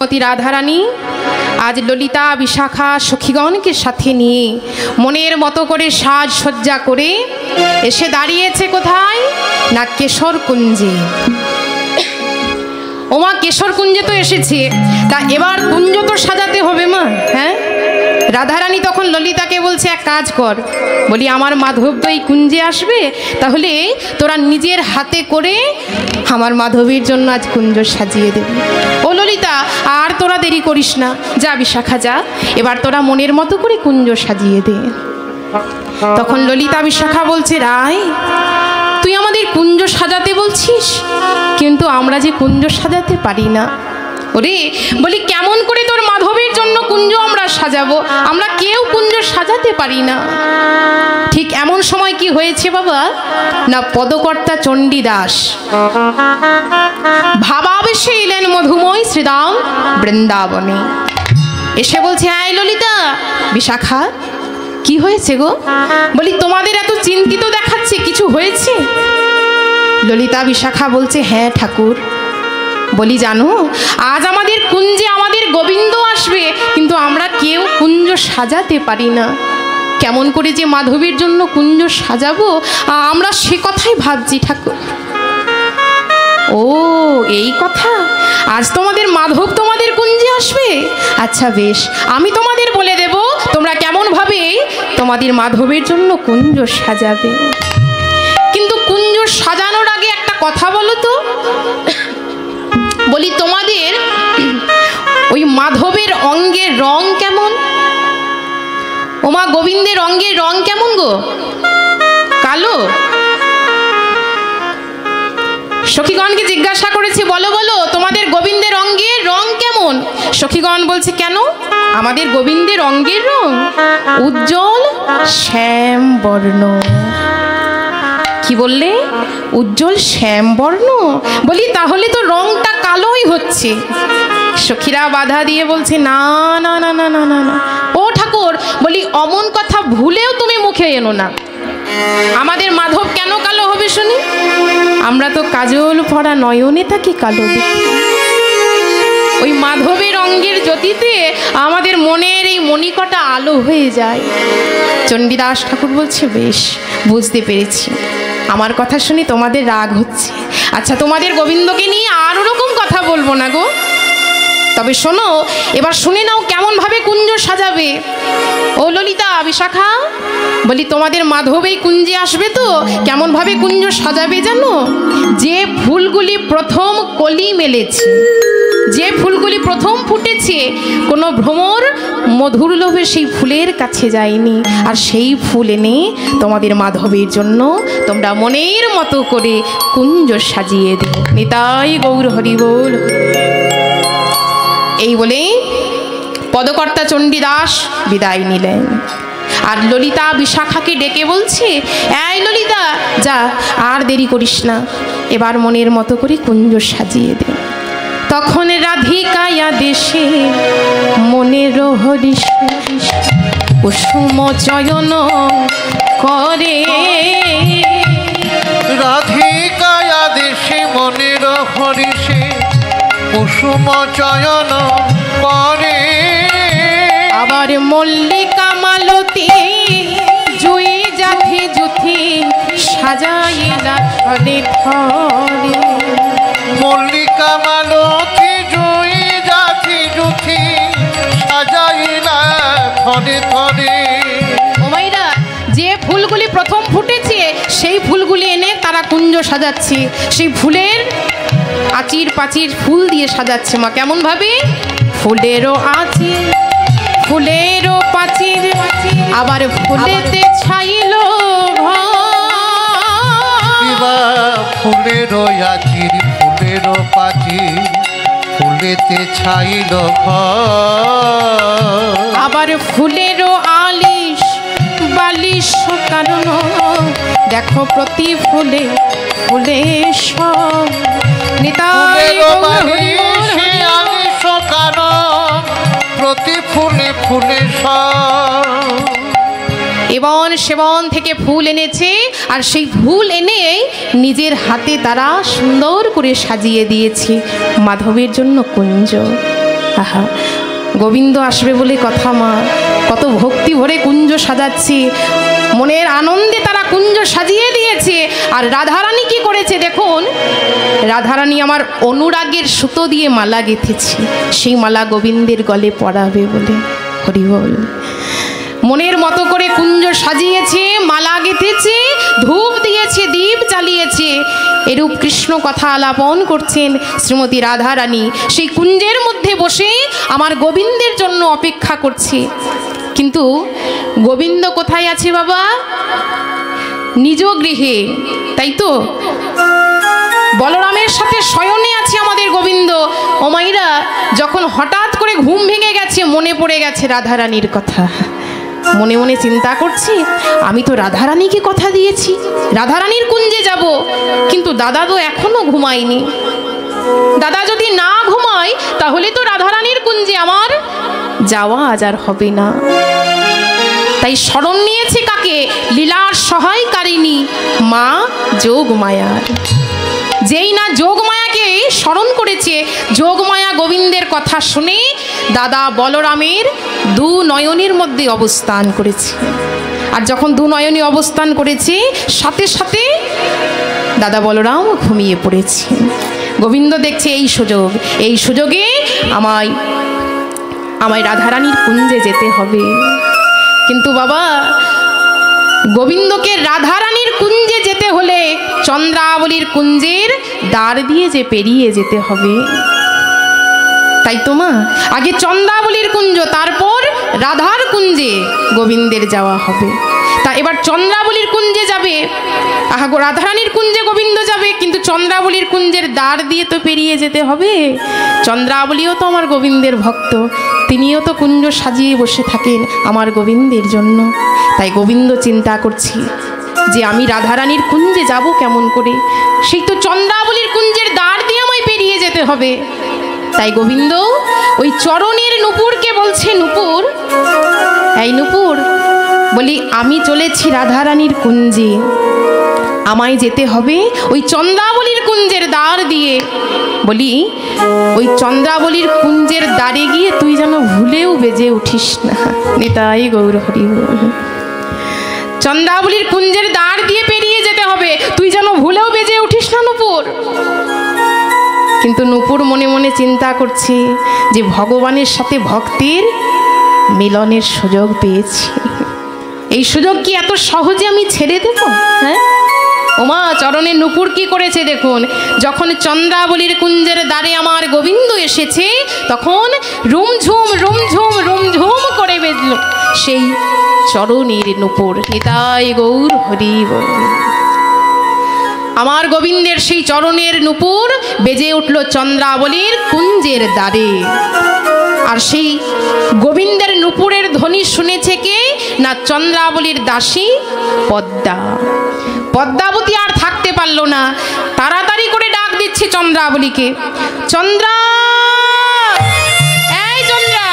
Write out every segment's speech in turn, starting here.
শ্রীমতী রাধারানী আজ ললিতা বিশাখা সখীগণকে সাথে নিয়ে মনের মতো করে সাজসজ্জা করে এসে দাঁড়িয়েছে কোথায় না কেশর কুঞ্জে। ওমা কেশর কুঞ্জে তো এসেছে, তা এবার কুঞ্জ তো সাজাতে হবে মা। হ্যাঁ, রাধারানী তখন ললিতাকে বলছে এক কাজ কর, বলি আমার মাধব তো এই কুঞ্জে আসবে, তাহলে তোরা নিজের হাতে করে আমার মাধবীর জন্য আজ কুঞ্জ সাজিয়ে দেবে। ও ললিতা আর তোরা দেরি করিস না, যা বিশাখা যা, এবার তোরা মনের মতো করে কুঞ্জ সাজিয়ে দে। তখন ললিতা বিশাখা বলছে রায় তুই আমাদের কুঞ্জ সাজাতে বলছিস, কিন্তু আমরা যে কুঞ্জ সাজাতে পারি না। ওরে বলি কেমন করে তোর মাধবের জন্য কুঞ্জ আমরা সাজাবো, আমরা কেউ কুঞ্জ সাজাতে পারি না। ঠিক এমন সময় কি হয়েছে বাবা না পদকর্তা চণ্ডীদাস ভাবাবেশে এলেন মধুময় শ্রীরাম বৃন্দাবনে। এসে বলছে আয় ললিতা বিশাখা কি হয়েছে গো, বলি তোমাদের এত চিন্তিত দেখাচ্ছে, কিছু হয়েছে? ললিতা বিশাখা বলছে হ্যাঁ ঠাকুর, বলি জানো আজ আমাদের কুঞ্জে আমাদের গোবিন্দ আসবে, কিন্তু আমরা কেউ কুঞ্জ সাজাতে পারি না। কেমন করে যে মাধবীর জন্য কুঞ্জ সাজাবো আমরা সে কথাই ভাবছি ঠাকুর। ও এই কথা, আজ তোমাদের মাধব তোমাদের কুঞ্জে আসবে? আচ্ছা বেশ, আমি তোমাদের বলে দেব তোমরা কেমন ভাবে তোমাদের মাধবের জন্য কুঞ্জ সাজাবে। কিন্তু কুঞ্জ সাজানোর আগে একটা কথা বলো তো, বলি তোমাদের ওই মাধবের অঙ্গের রং কেমন? ওমা গোবিন্দের অঙ্গের রং কেমন গো? কালো? সখীগণকে জিজ্ঞাসা করেছি বলো বলো তোমাদের গোবিন্দের অঙ্গের রং কেমন? সখীগণ বলছে কেন, আমাদের গোবিন্দের অঙ্গের রং উজ্জ্বল শ্যাম বর্ণ। কি বললে? উজ্জ্বল শ্যাম বর্ণ। বলি তাহলে তো রংটা কালোই হচ্ছে। সখীরা বাধা দিয়ে বলছে না না না না না না না ও ঠাকুর, বলি অমন কথা ভুলেও তুমি মুখে এনো না। আমাদের মাধব কেন কালো হবে শুনি? আমরা তো কাজল পরা নয়নে থাকি কালো দেখি। ওই মাধবের অঙ্গের জ্যোতিতে আমাদের মনের এই মণিকটা আলো হয়ে যায়। চণ্ডীদাস ঠাকুর বলছে বেশ বুঝতে পেরেছি, আমার কথা শুনি তোমাদের রাগ হচ্ছে। আচ্ছা তোমাদের গোবিন্দকে নিয়ে আর ওরকম কথা বলবো না গো, তবে শোনো এবার শুনে নাও কেমন ভাবে কুঞ্জ সাজাবে। ও ললিতা বিশাখা, বলি তোমাদের মাধব এই কুঞ্জে আসবে তো কেমন ভাবে কুঞ্জ সাজাবে জানো? যে ফুলগুলি প্রথম কলি মেলেছে, যে ফুলগুলি প্রথম ফুটেছে, কোনো ভ্রমর মধুর লোভে সেই ফুলের কাছে যায়নি, আর সেই ফুল এনে তোমাদের মাধবের জন্য তোমরা মনের মতো করে কুঞ্জ সাজিয়ে দিও। নিতাই গৌর হরি বল। এই বলে পদকর্তা চণ্ডীদাস বিদায় নিলেন। আর ললিতা বিশাখাকে ডেকে বলছে এই ললিতা যা, আর দেরি করিস না, এবার মনের মতো করে কুঞ্জ সাজিয়ে দে। তখন রাধিকায়া দেশে মনের হরিষে কুসুম চয়ন করে। রাধিকায়া দেশে মনের হরিষে কুসুম চয়ন করে। আবার মল্লিকা মালতী জুই জাথি জুথি সাজাইলা ধরে ধরে। মল্লিকা মালতী জুই জাথি জুথি সাজাইলা ধরে ধরে। ও মাইরা, যে ফুলগুলি প্রথম ফুটেছে সেই ফুলগুলি এনে তারা কুঞ্জ সাজাচ্ছে। সেই ফুলের আচির পাচির ফুল দিয়ে সাজাচ্ছে মা। কেমন ভাবে? ফুলেরও আচির ফুলেরও পাচির, আবার ফুলেতে ছাইল ফুলেরও আচির ফুলেরও পাচির ফুলেতে ছাইল, আবার ফুলেরও আলিশ বালিশ কারণ দেখো প্রতি ফুলে ফুলে সব। প্রতি ফুলে ফুলে এবং সেবন থেকে ফুল এনেছে, আর সেই ফুল এনে নিজের হাতে তারা সুন্দর করে সাজিয়ে দিয়েছে মাধবের জন্য কুঞ্জ। আহা, গোবিন্দ আসবে বলে কথা মা, কত ভক্তি ভরে কুঞ্জ সাজাচ্ছি, মনের আনন্দে তারা কুঞ্জ সাজিয়ে দিয়েছে। আর রাধারানী কি করেছে দেখুন, রাধারানী আমার অনুরাগের সুতো দিয়ে মালা গেঁথেছে, সেই মালা গোবিন্দের গলে পরাবে বলে। হরি বল। মনের মতো করে কুঞ্জ সাজিয়েছে, মালা গেঁথেছে, ধূপ দিয়েছে, দীপ জ্বালিয়েছে। এরূপ কৃষ্ণ কথা আলাপন করছেন শ্রীমতী রাধারানী। সেই কুঞ্জের মধ্যে বসে আমার গোবিন্দের জন্য অপেক্ষা করছে। কিন্তু গোবিন্দ কোথায় আছে বাবা? নিজ গৃহে, তাই তো? বলরামের সাথে শয়নে আছে আমাদের গোবিন্দ। ও মাইরা, যখন হঠাৎ করে ঘুম ভেঙে গেছে, মনে পড়ে গেছে রাধারানীর কথা। মনে মনে চিন্তা করছি, আমি তো রাধারানীকে কথা দিয়েছি রাধারানীর কুঞ্জে যাব, কিন্তু দাদা তো এখনো ঘুমায়নি। দাদা যদি না ঘুমায় তাহলে তো রাধারানীর কুঞ্জে আমার যাওয়া আজ আর হবে না। তাই স্মরণ নিয়েছে কাকে? লীলার সহায়কারিণী মা যোগমায়ার। যেই না যোগমায়াকে স্মরণ করেছে, যোগমায়া গোবিন্দের কথা শুনে দাদা বলরামের দু নয়নের মধ্যে অবস্থান করেছে। আর যখন দু নয়নে অবস্থান করেছে, সাথে সাথে দাদা বলরাম ঘুমিয়ে পড়েছে। গোবিন্দ দেখছে এই সুযোগে আমায় রাধারানীর কুঞ্জে যেতে হবে। কিন্তু বাবা, গোবিন্দকে রাধারানীর কুঞ্জে যেতে হলে চন্দ্রাবলীর কুঞ্জের দ্বার দিয়ে যে পেরিয়ে যেতে হবে, তাই তো মা? আগে চন্দ্রাবলীর কুঞ্জ, তারপর রাধার কুঞ্জে গোবিন্দের যাওয়া হবে। তা এবার চন্দ্রাবলীর কুঞ্জে যাবে, আহা গো, রাধারানীর কুঞ্জে গোবিন্দ যাবে, কিন্তু চন্দ্রাবলীর কুঞ্জের দ্বার দিয়ে তো পেরিয়ে যেতে হবে। চন্দ্রাবলীও তো আমার গোবিন্দের ভক্ত, তিনিও তো কুঞ্জ সাজিয়ে বসে থাকেন আমার গোবিন্দের জন্য। তাই গোবিন্দ চিন্তা করছি যে আমি রাধারানীর কুঞ্জে যাব কেমন করে? সেই তো চন্দ্রাবলীর কুঞ্জের দ্বার দিয়ে আমায় পেরিয়ে যেতে হবে। তাই গোবিন্দ ওই চরণের নূপুরকে বলছে, নূপুর, এই নূপুর, বলি আমি চলেছি রাধারানীর কুঞ্জে, আমায় যেতে হবে ওই চন্দ্রাবলীর কুঞ্জের দ্বার দিয়ে। বলি ওই চন্দ্রাবলীর কুঞ্জের দ্বারে গিয়ে তুই যেন ভুলেও বেজে উঠিস না। নিতাই গৌর হরি বল। চন্দ্রাবলীর কুঞ্জের দ্বার দিয়ে পেরিয়ে যেতে হবে, তুই যেন ভুলেও বেজে উঠিস না নূপুর। কিন্তু নূপুর মনে মনে চিন্তা করছে যে ভগবানের সাথে ভক্তের মিলনের সুযোগ পেয়েছি, এই সুযোগ কি এত সহজে আমি ছেড়ে দেব? হ্যাঁ ওমা, চরণের নূপুর কি করেছে দেখুন। যখন চন্দ্রাবলীর কুঞ্জের দ্বারে আমার গোবিন্দ এসেছে, তখন রুমঝুম রুমঝুম রুমঝুম করে বেজল সেই চরণের নূপুর। নিতাই গৌর হরি বল। আমার গোবিন্দের সেই চরণের নূপুর বেজে উঠল চন্দ্রাবলীর কুঞ্জের দ্বারে। আর সেই গোবিন্দের নূপুরের ধ্বনি শুনেছে কে না? চন্দ্রাবলীর দাসী পদ্মা। পদ্মাবতী আর থাকতে পারল না, তাড়াতাড়ি করে ডাক দিচ্ছে চন্দ্রাবলীকে, চন্দ্রা, এই চন্দ্রা,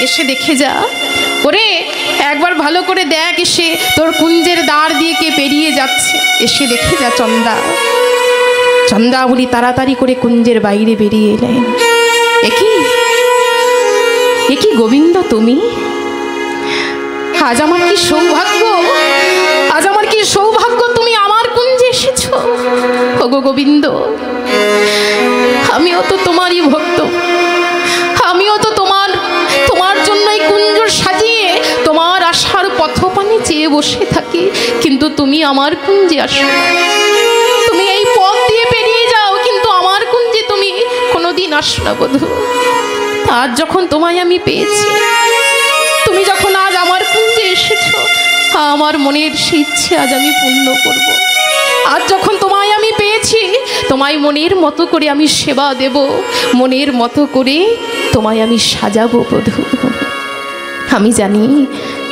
এসে দেখে যা। ওরে একবার ভালো করে দেখ, এসে তোর কুঞ্জের দ্বার দিয়ে কে পেরিয়ে যাচ্ছে, এসে দেখে যা চন্দ্রা। চন্দ্রাবলী তাড়াতাড়ি করে কুঞ্জের বাইরে বেরিয়ে এলেন। একি গোবিন্দ, তুমি? আজ আমার কি সৌভাগ্য, আজ আমার কি সৌভাগ্য, তুমি আমার কুঞ্জে এসেছো। ওগো গোবিন্দ, আমিও তো তোমারই ভক্ত, আমিও তো তোমার জন্য এই কুঞ্জ সাজিয়ে তোমার আশার পথপানে চেয়ে বসে থাকি, কিন্তু তুমি আমার কুঞ্জে আসো। তুমি এই পথ দিয়ে পেরিয়ে যাও, কিন্তু আমার কুঞ্জে তুমি কোনোদিন আসো না বধূ। আজ যখন তোমায় আমি পেয়েছি, তুমি যখন আজ আমার কুঞ্জে এসেছো, আমার মনের সেই ইচ্ছে আজ আমি পূর্ণ করব। আজ যখন তোমায় আমি পেয়েছি, তোমায় মনের মতো করে আমি সেবা দেব, মনের মতো করে তোমায় আমি সাজাবো বধূ। আমি জানি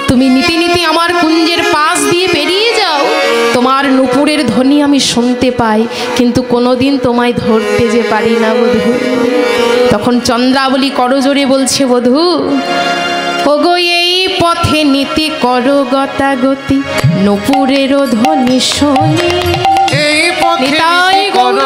তুমি নীতি নীতি আমার কুঞ্জের পাশ দিয়ে পেরিয়ে যাও, তোমার নূপুরের ধ্বনি আমি শুনতে পাই, কিন্তু কোনোদিন তোমায় ধরতে যে পারি না বধূ। তখন চন্দ্রাবলী করজোরে বলছে, বধূ ওগো এই পথে নীতি করো গতাগতি, নূপুরেরও ধ্বনি শোনে। এই পথে নিতাই গৌর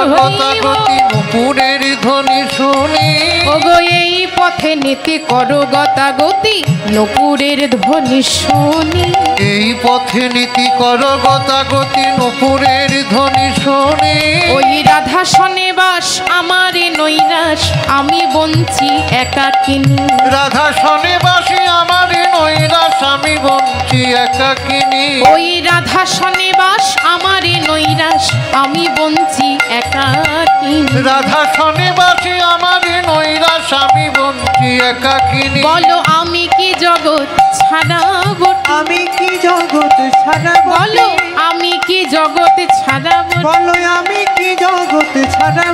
গতি নুপুরের ধ্বনি শুনি ওগো এই পথে নীতি করো গতাগতি নুপুরের ধ্বনি শুনি এই পথে নীতি কর গতাগতি নুপুরের ধ্বনি শুনি ওই রাধা সনে বাস আমারে নৈরাস আমি বঞ্চি একাকিনী রাধা শনে বাসি আমার নৈরাস আমি বঞ্চি একাকিনী ওই রাধা সনে বাস আমারে নৈরাস আমি বঞ্চি একাকিনী রাধা শনে বাসি আমার নৈরাস আমি বঞ্চি একাকিনী বলো আমি কি জগৎ ছাড়াব আমি কি জগৎ ছাড়া বলো আমি কি জগৎ ছাড়াব বলো আমি কি জগৎ ছাড়া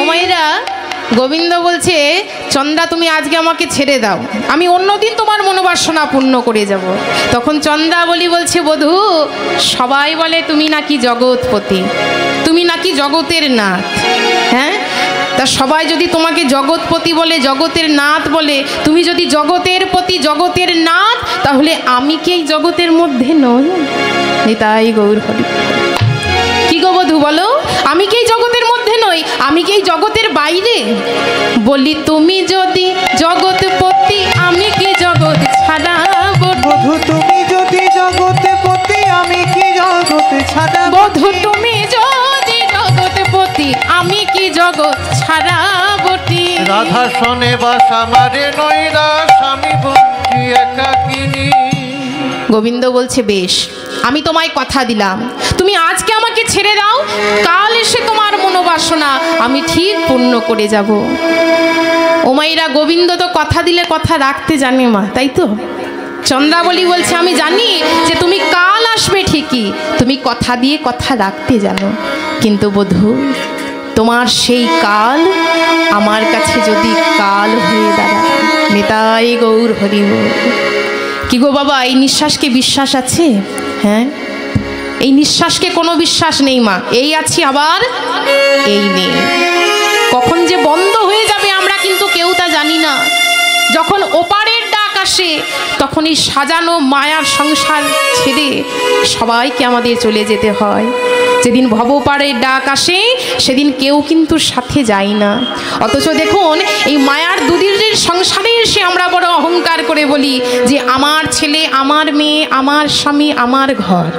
মায়েরা গোবিন্দ বলছে চন্দ্রা তুমি আজকে আমাকে ছেড়ে দাও আমি অন্যদিন তোমার মনোবাসনা পূর্ণ করে যাব তখন চন্দ্রাবলী বলছে বধূ সবাই বলে তুমি নাকি জগৎপতি তুমি নাকি জগতের নাথ হ্যাঁ তা সবাই যদি তোমাকে জগৎপতি বলে জগতের নাথ বলে তুমি যদি জগতের পতি জগতের নাথ তাহলে আমি কি এই জগতের মধ্যে নই নিতাই গৌর হরি কি গো বধূ বলো আমি কি এই জগতের মধ্যে নই আমি কি এই জগতের বাইরে বলি তুমি যদি জগৎপতি আমি কি জগৎ ছাড়াব বধূ তুমি যদি জগৎপতি আমি কি জগৎ ছাড়া বধূ তুমি যদি জগৎপতি আমি কি জগৎ ছাড়াবটি রাধা শনে বাস আমার নৈরাস আমি বঞ্চি একাকিনী গোবিন্দ বলছে বেশ আমি তোমায় কথা দিলাম তুমি আজকে আমাকে ছেড়ে দাও কাল এসে তোমার মনোবাসনা আমি ঠিক পূর্ণ করে যাব ও মাইরা গোবিন্দ তো কথা দিলে কথা রাখতে জানে মা তাই তো চন্দ্রাবলী বলছে আমি জানি যে তুমি কাল আসবে ঠিকই তুমি কথা দিয়ে কথা রাখতে জানো কিন্তু বধূ তোমার সেই কাল আমার কাছে যদি কাল হয়ে দাঁড়ায় নিতাই গৌর হরি বল কি গো বাবা এই নিঃশ্বাসকে বিশ্বাস আছে হ্যাঁ এই নিঃশ্বাসকে কোনো বিশ্বাস নেই মা এই আছি আবার এই নেই কখন যে বন্ধ হয়ে যাবে আমরা কিন্তু কেউ তা জানি না যখন ওপারের ডাক আসে তখন এই সাজানো মায়ার সংসার ছেড়ে সবাইকে আমাদের চলে যেতে হয় যেদিন ভবপাড়ের ডাক আসে সেদিন কেউ কিন্তু সাথে যায় না অথচ দেখুন এই মায়ার দুদিনের সংসারে এসে আমরা বড় অহংকার করে বলি যে আমার ছেলে আমার মেয়ে আমার স্বামী আমার ঘর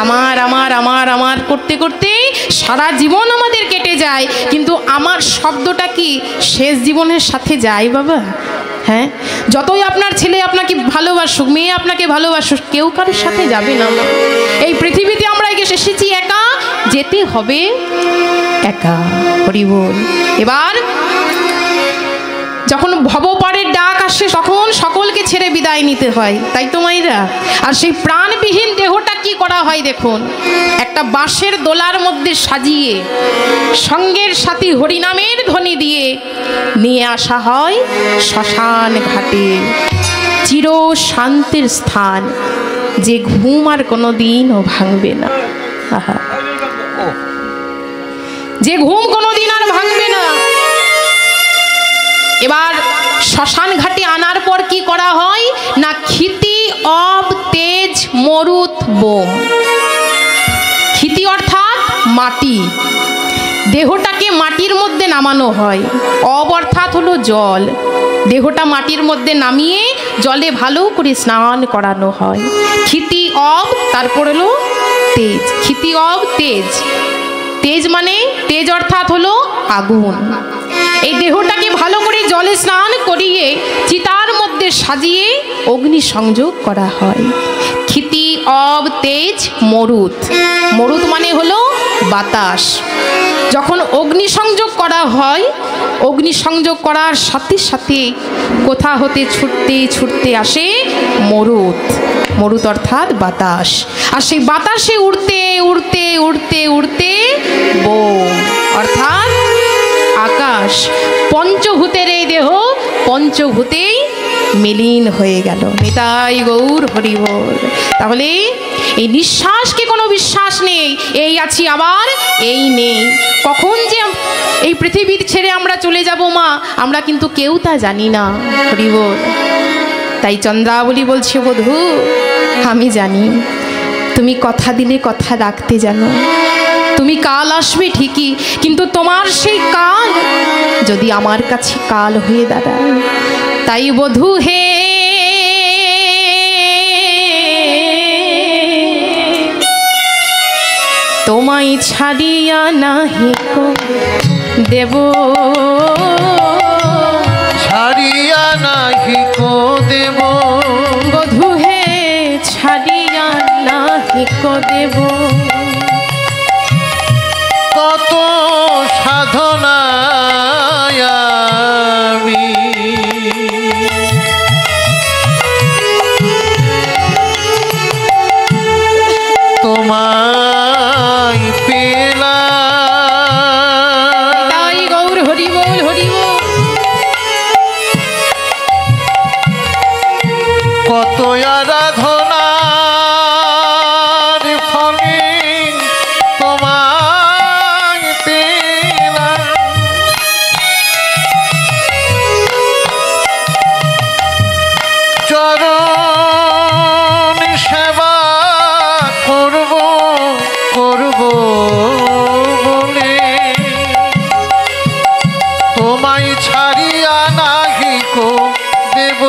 আমার আমার আমার আমার করতে করতে সারা জীবন আমাদের কেটে যায় কিন্তু আমার শব্দটা কি শেষ জীবনের সাথে যায় বাবা হ্যাঁ যতই আপনার ছেলে আপনাকে ভালোবাসুক মেয়ে আপনাকে ভালোবাসুক কেউ কারোর সাথে যাবে না এই পৃথিবীতে আমরা এসেছি একা যেতে হবে একা হরি বল এবার যখন ভবপাড়ের ডাক আসে তখন সকলকে ছেড়ে বিদায় নিতে হয় তাই তো মাইরা আর সেই প্রাণবিহীন দেহটা কি করা হয় দেখুন একটা বাঁশের দোলার মধ্যে সাজিয়ে সঙ্গের সাথী হরিনামের ধ্বনি দিয়ে নিয়ে আসা হয় শ্মশান ঘাটে চির শান্তির স্থান যে ঘুম আর কোনো দিনও ভাঙবে না আহা যে ঘুম কোনো দিন আর ভাঙবে না এবার শ্মশান ঘাটে আনার পর কি করা হয় না ক্ষিতি অব তেজ মরুত বোম ক্ষিতি অর্থাৎ মাটি দেহটাকে মাটির মধ্যে নামানো হয় অব অর্থাৎ হলো জল দেহটা মাটির মধ্যে নামিয়ে জলে ভালো করে স্নান করানো হয় ক্ষিতি অব তারপর হলো তেজ ক্ষিতি অব তেজ তেজ মানে তেজ অর্থাৎ হলো আগুন এই দেহটাকে ভালো করে জলে স্নান করিয়ে চিতার মধ্যে সাজিয়ে অগ্নি সংযোগ করা হয় ক্ষিতি অব তেজ মরুত মরুত মানে হলো বাতাস যখন অগ্নি সংযোগ করা হয় অগ্নি সংযোগ করার সাথে সাথে কোথা হতে ছুটতে ছুটতে আসে মরুত মরুত অর্থাৎ বাতাস আর সেই বাতাসে উড়তে উড়তে উড়তে উড়তে বোম অর্থাৎ আকাশ পঞ্চভূতের এই দেহ পঞ্চভূতেই মিলীন হয়ে গেল নিতাই গৌর হরি বল তাহলে এই নিঃশ্বাসকে কোনো বিশ্বাস নেই এই আছি আবার এই নেই কখন যে এই পৃথিবীর ছেড়ে আমরা চলে যাব মা আমরা কিন্তু কেউ তা জানি না হরি বল তাই চন্দ্রাবলী বলছে বধূ আমি জানি তুমি কথা দিলে কথা রাখতে জানো তুমি কাল আসবে ঠিকই, কিন্তু তোমার সেই কাল যদি আমার কাছে কাল হয়ে দাঁড়ায়, তাই বধূ হে তোমায় ছাড়িয়া নাহি কো দেব, ছাড়িয়া নাহি কো দেব, বধূ হে ছাড়িয়া নাহি কো দেব। কত সাধনায় আমি তোমায় পেলাম, তাই গৌর হরি বল হরি বল। কত আরাধনার ফলে তোমায় পেলাম, চরণ সেবা করব করব বলে তোমায় ছাড়িয়া নাহি কো দেব।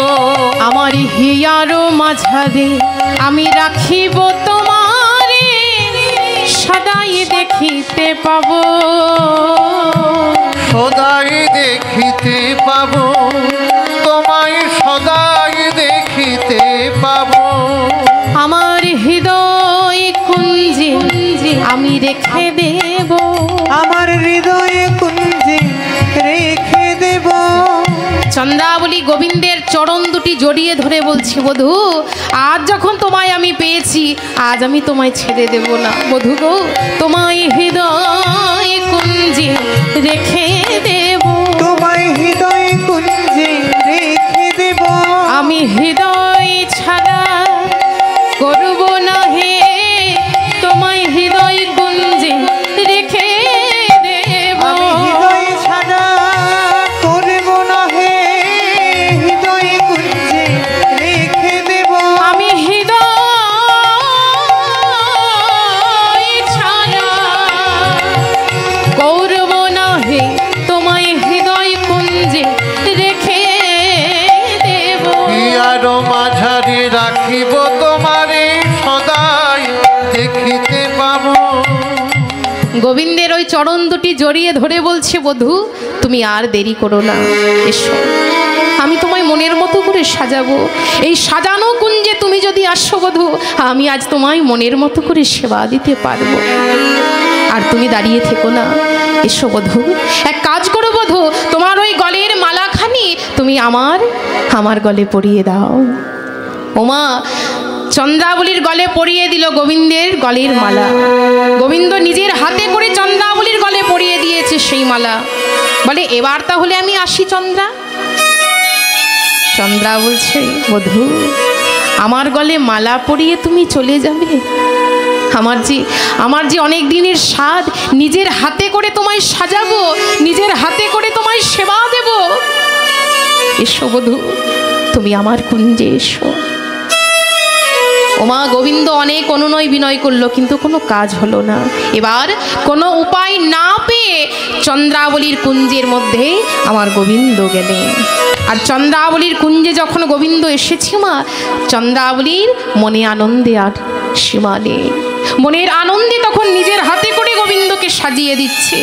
আমার হিয়ারো মাঝারে আমি রাখিব তোমারে, সদাই দেখিতে পাবো, সদাই দেখিতে পাবো, তোমায় সদাই দেখিতে পাবো। আমার হৃদয় কুঞ্জে আমি রেখে দেব, আমার হৃদয়ে কুঞ্জে রেখে দেব। চন্দ্রাবলী গোবিন্দের চরণ দুটি জড়িয়ে ধরে বলছি, বধূ আজ যখন তোমায় আমি পেয়েছি, আজ আমি তোমায় ছেড়ে দেব না। বধূ গো, তোমায় হৃদয় কুঞ্জে রেখে দেব, তোমায় হৃদয়ে কুঞ্জে রেখে দেব। আমি হৃদয় ছাড়া করব না হে, তোমায় হৃদয় কুঞ্জে রেখে দেব। আমি হৃদয় ছাড়া করব না হে, হৃদয়ে কুঞ্জে রেখে দেব। আমি হৃদয় ছাড়া করব না হে, তোমায় হৃদয় কুঞ্জে রেখে দেব। হিয়ার মাঝারে রাখিব তোমারে, সদাই দেখিতে পাবো। গোবিন্দের ওই চরণ দুটি জড়িয়ে ধরে বলছে, বধূ তুমি আর দেরি করো না, এসো আমি তোমায় মনের মতো করে সাজাবো। এই সাজানো কুঞ্জে তুমি যদি আসো বধূ, আমি আজ তোমায় মনের মতো করে সেবা দিতে পারবো। আর তুমি দাঁড়িয়ে থেকো না, এসো বধূ। এক কাজ করো বধূ, তোমার ওই গলের মালাখানি তুমি আমার গলে পরিয়ে দাও। ওমা চন্দ্রাবলীর গলে পরিয়ে দিল গোবিন্দের গলের মালা। গোবিন্দ নিজের হাতে করে চন্দ্রাবলীর গলে পরিয়ে দিয়েছে সেই মালা। বলে এবার তাহলে আমি আসি চন্দ্রা। চন্দ্রা বলছে, বধূ আমার গলে মালা পরিয়ে তুমি চলে যাবে? আমার যে অনেক দিনের স্বাদ, নিজের হাতে করে তোমায় সাজাবো, নিজের হাতে করে তোমায় সেবা দেব। এসো বধূ, তুমি আমার কুঞ্জে এসো। ওমা গোবিন্দ অনেক অনুনয় বিনয় করলো, কিন্তু কোনো কাজ হলো না। এবার কোনো উপায় না পেয়ে চন্দ্রাবলীর কুঞ্জের মধ্যে আমার গোবিন্দ গেলেন। আর চন্দ্রাবলীর কুঞ্জে যখন গোবিন্দ এসেছে, মা চন্দ্রাবলীর মনে আনন্দে আর সীমা নেই। মনের আনন্দে তখন নিজের হাতে করে গোবিন্দকে সাজিয়ে দিচ্ছে,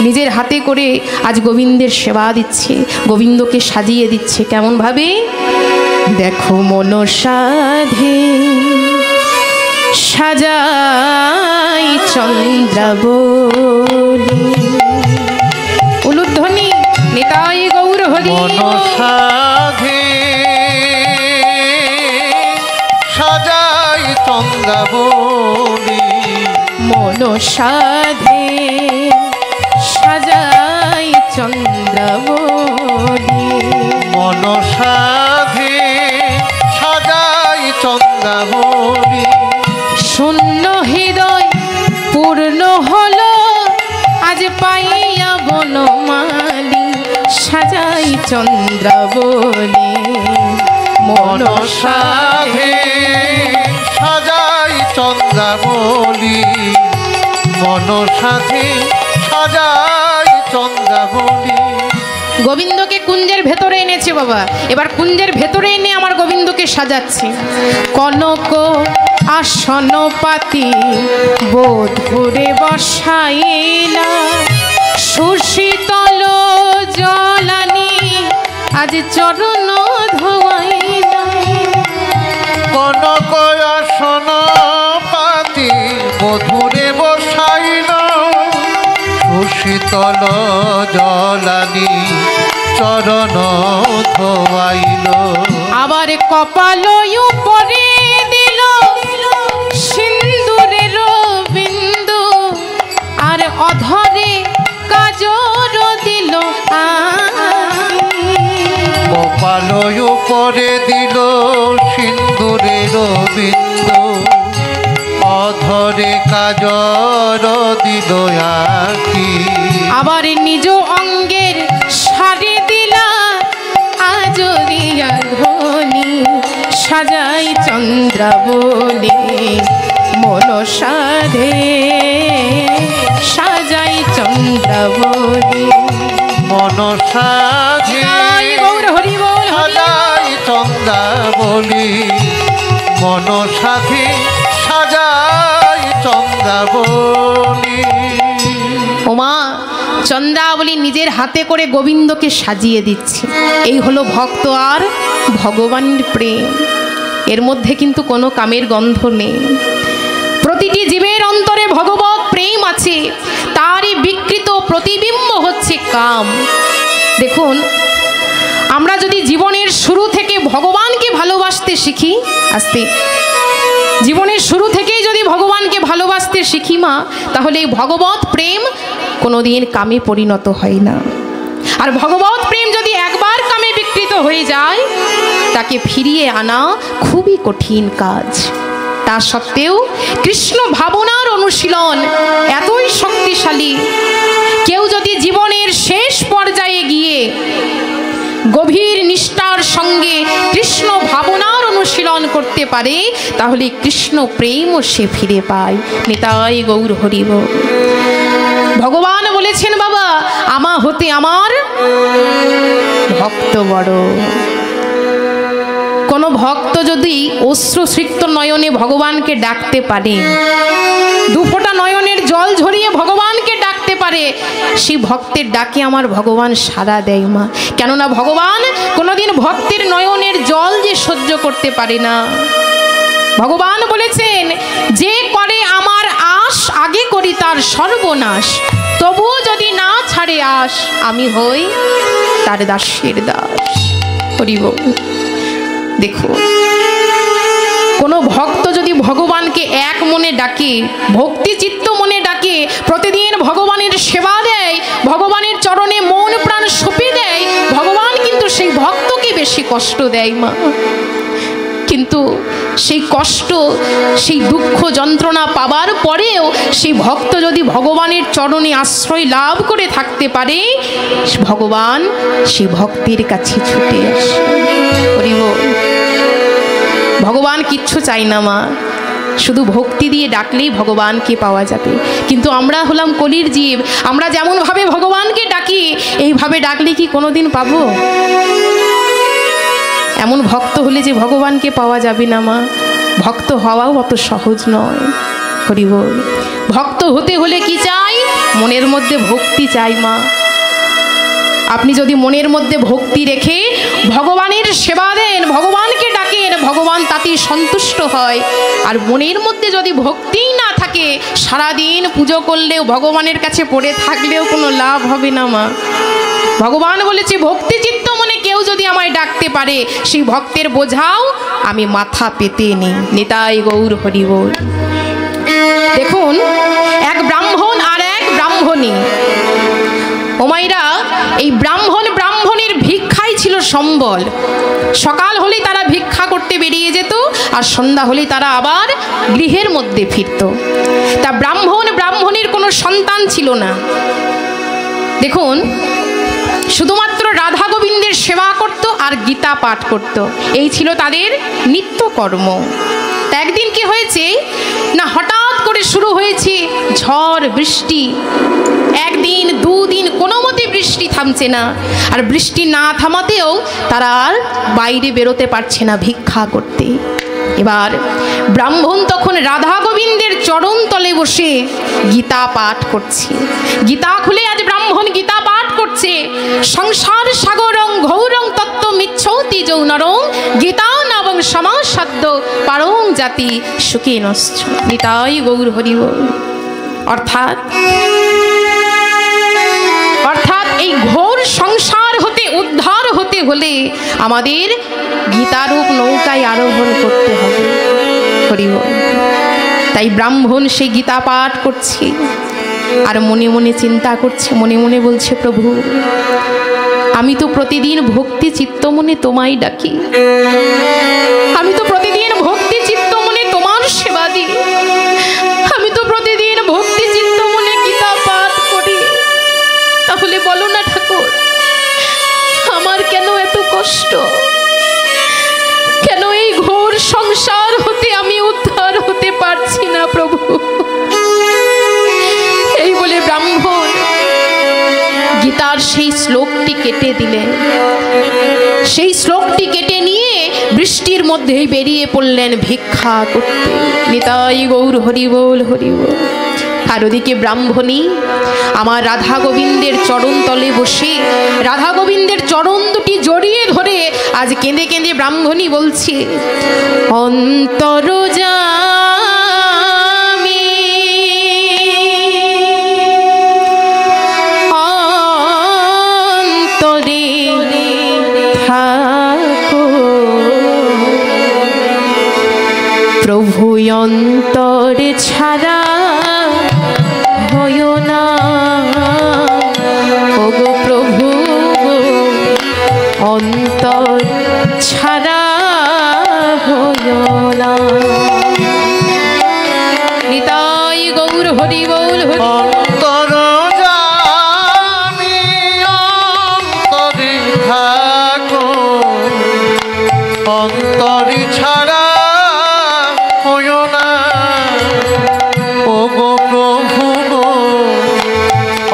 নিজের হাতে করে আজ গোবিন্দের সেবা দিচ্ছে, গোবিন্দকে সাজিয়ে দিচ্ছে। কেমন ভাবে? দেখো মনসাধে সাজাই চন্দ্রাবলী। উলুধ্বনি নিতাই গৌর হরি। মনসাধে সাজাই চন্দ্রাবলী, মনসাধে সাজাই চন্দ্রাবলী। মনসাধে সাজাই চন্দ্রাবলী। শূন্য হৃদয় পূর্ণ হলো আজ পাইয়া বনমালী, সাজাই চন্দ্রাবলী। মনসাধে সাজাই চন্দ্রাবলী। মনসাধে সাজাই চন্দ্রাবলী। গোবিন্দকে কুঞ্জের ভেতরে এনেছে বাবা, এবার কুঞ্জের ভেতরে এনে আমার গোবিন্দকে সাজাচ্ছে। কনক আসন পাতি বোধপুরে বসাইলা, সুশীতল জলানি আজ চরণ ধোয়াইলা। কনক আসন পাতি মধুরে বসাইল, সুশীতল জলানি চরণ ধোয়াইল। আবার কপাল উপরে দিল সিন্দুরের বিন্দু, আর অধরে কাজর দিল কপাল উপরে দিল সিন্দুরের বিন্দু, অধরে কাজর দিল আঁকি। আবার নিজ অঙ্গের শাড়ি দিলা আজরিয়া ধ্বনি, সাজাই চন্দ্রাবলী মনসাধে সাজাই চন্দ্রাবলী। মনসাধে গৌর হরি বল সাজাই চন্দ্রাবলী, মনসাধে সাজাই চন্দ্রাবলী। ওমা, চন্দ্রাবলী নিজের হাতে করে গোবিন্দকে সাজিয়ে দিচ্ছে। এই হলো ভক্ত আর ভগবানের প্রেম। এর মধ্যে কিন্তু কোনো কামের গন্ধ নেই। প্রতিটি জীবের অন্তরে ভগবত প্রেম আছে, তারই বিকৃত প্রতিবিম্ব হচ্ছে কাম। দেখুন, আমরা যদি জীবনের শুরু থেকে ভগবানকে ভালোবাসতে শিখি, আস্তে জীবনের শুরু থেকেই যদি ভগবানকে ভালোবাসতে শিখি মা, তাহলে এই ভগবত প্রেম কোনোদিন কামে পরিণত হয় না। আর ভগবত প্রেম যদি একবার কামে বিকৃত হয়ে যায়, তাকে ফিরিয়ে আনা খুবই কঠিন কাজ। তা সত্ত্বেও কৃষ্ণ ভাবনার অনুশীলন এতই শক্তিশালী, কেউ যদি জীবনের শেষ পর্যায়ে গিয়ে গভীর নিষ্ঠার সঙ্গে কৃষ্ণ ভাবনার অনুশীলন করতে পারে, তাহলে কৃষ্ণ প্রেমও সে ফিরে পায়। নিতাই গৌর হরি বল। ভগবান বলেছেন বাবা, আমা হতে আমার ভক্ত বড়। কোনো ভক্ত যদি অশ্রুসিক্ত নয়নে ভগবানকে ডাকতে পারে, দুফোঁটা নয়নের জল ঝরিয়ে ভগবানকে ডাকতে পারে, সেই ভক্তের ডাকে আমার ভগবান সাড়া দেয় মা। কেননা ভগবান কোনোদিন ভক্তের নয়নের জল যে সহ্য করতে পারে না। ভগবান বলেছেন, যে করে আমার আশ আগে করি তার সর্বনাশ, তবুও যদি না ছাড়ে আশ, আমি হই তার দাসের দাস। হরি বল। দেখো, কোনো ভক্ত যদি ভগবানকে এক মনে ডাকে, ভক্তি চিত্ত মনে ডাকে, প্রতিদিন ভগবানের সেবা দেয়, ভগবানের চরণে মন প্রাণ সঁপে দেয়, ভগবান কিন্তু সেই ভক্তকে বেশি কষ্ট দেয় মা। কিন্তু সেই কষ্ট, সেই দুঃখ যন্ত্রণা পাবার পরেও সেই ভক্ত যদি ভগবানের চরণে আশ্রয় লাভ করে থাকতে পারে, ভগবান সেই ভক্তের কাছে ছুটে আসে। হরি বল। ভগবান কিচ্ছু চাই না মা, শুধু ভক্তি দিয়ে ডাকলেই ভগবানকে পাওয়া যাবে। কিন্তু আমরা হলাম কলির জীব, আমরা যেমনভাবে ভগবানকে ডাকি, এইভাবে ডাকলে কি কোনোদিন পাবো? এমন ভক্ত হলে যে ভগবানকে পাওয়া যাবে না মা। ভক্ত হওয়াও অত সহজ নয়। হরি বল। ভক্ত হতে হলে কি চাই? মনের মধ্যে ভক্তি চাই মা। আপনি যদি মনের মধ্যে ভক্তি রেখে ভগবানের সেবা দেন, ভগবানকে ডাকেন, ভগবান তাতেই সন্তুষ্ট হয়। আর মনের মধ্যে যদি ভক্তিই না থাকে, সারাদিন পুজো করলেও, ভগবানের কাছে পড়ে থাকলেও কোনো লাভ হবে না মা। ভগবান বলেছে, ভক্তি চিত্ত মনে কেউ যদি আমায় ডাকতে পারে, সেই ভক্তের বোঝাও আমি মাথা পেতে নিই। নিতাই গৌর হরি বল। দেখুন, এক ব্রাহ্মণ আর এক ব্রাহ্মণী, ওমাইরা, এই ব্রাহ্মণের ভিক্ষাই ছিল সম্বল। সকাল হলেই তারা ভিক্ষা করতে বেরিয়ে যেত, আর সন্ধ্যা হলেই তারা আবার গৃহের মধ্যে ফিরত। তা ব্রাহ্মণের কোনো সন্তান ছিল না। দেখুন, শুধুমাত্র রাধা গোবিন্দের সেবা করত আর গীতা পাঠ করত, এই ছিল তাদের নিত্যকর্ম। তা একদিন কি হয়েছে না, হঠাৎ করে শুরু হয়েছে ঝড় বৃষ্টি। একদিন দুদিন কোনো মতে বৃষ্টি থামছে না, আর বৃষ্টি না থামাতেও তারা আর বাইরে বেরোতে পারছে না ভিক্ষা করতে। এবার ব্রাহ্মণ তখন রাধা গোবিন্দের চরণ তলে বসে গীতা পাঠ করছে। গীতা খুলে আজ ব্রাহ্মণ গীতা পাঠ করছে। সংসার সাগরং ঘৌরং তত্ত্ব মিচ্ছতি যৌনরং গীতা নবং সমাসাদ্য পারং জাতি সুখে নশ্চ নিতাই গৌর হরি বল। অর্থাৎ এই ঘোর সংসার হতে উদ্ধার হতে হলে আমাদের গীতারূপ নৌকায় আরোহণ করতে হবে। হরি বল। তাই ব্রাহ্মণ সেই গীতা পাঠ করছে আর মনে মনে চিন্তা করছে, মনে মনে বলছে, প্রভু আমি তো প্রতিদিন ভক্তি চিত্তমনে তোমায় ডাকি, আমি তো প্রতিদিন ভক্তি চিত্তমনে তোমার সেবা দিই, আমি তো প্রতিদিন ভক্তি চিত্তমনে গীতা পাঠ করি, তাহলে বলো না ঠাকুর আমার কেন এত কষ্ট, কেন এই ঘোর সংসার হতে আমি উদ্ধার হতে পারছি না প্রভু। এই বলে ব্রাহ্মণ গীতার সেই শ্লোকটি কেটে দিলেন। সেই শ্লোকটি কেটে নিয়ে বৃষ্টির মধ্যেই বেরিয়ে পড়লেন ভিক্ষা করতে। নিতাই গৌর হরি বল হরি বল। আর ওদিকে ব্রাহ্মণী আমার রাধা গোবিন্দের চরণ তলে বসে রাধা গোবিন্দের চরণ দুটি জড়িয়ে ধরে আজ কেঁদে কেঁদে ব্রাহ্মণী বলছে, অন্তর্যামী অন্তরে থাকো প্রভু অন্তরে ছাড়া হয়ো না, ওগো প্রভু অন্তর ছাড়া হয়ো না। নিতাই গৌর হরি বল হরি। অন্তর্যামী অন্তরে থাকো অন্তরে ছাড়া হয়ো না, ওগো প্রভু গো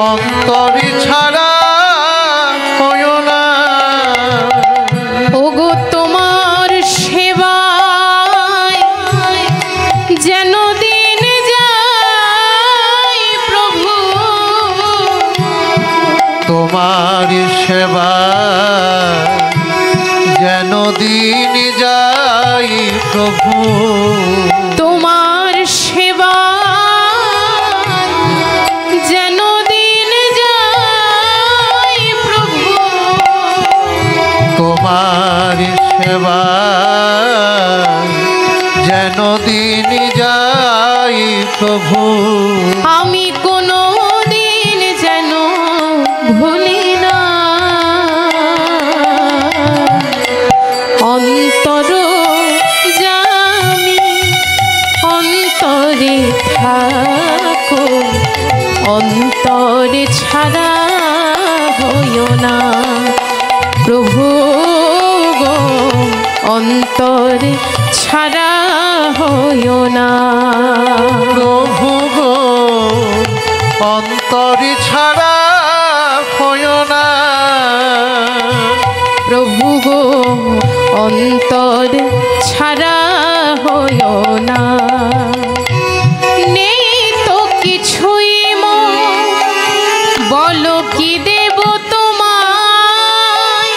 অন্তরে ছাড়া হয়ো না। ওগো তোমার সেবায় যেন দিন যায় প্রভু, তোমার সেবা যেন দিন যাই প্রভু, তোমার সেবা যেন দিন যায় প্রভু, তোমার সেবা যেন দিন যাই প্রভু। আমি কোনো দিন যেন ভুলি না অন্তর জামি অন্তরে থাকো অন্তরে ছাড়া হইও না প্রভু গো অন্তরে ছাড়া হইও না। প্রভু গো অন্তরে ছাড়া হয়ো না, প্রভু গো অন্তর ছাড়া হইও না। নেই তো কিছুই মন বলো কি দেব তোমায়,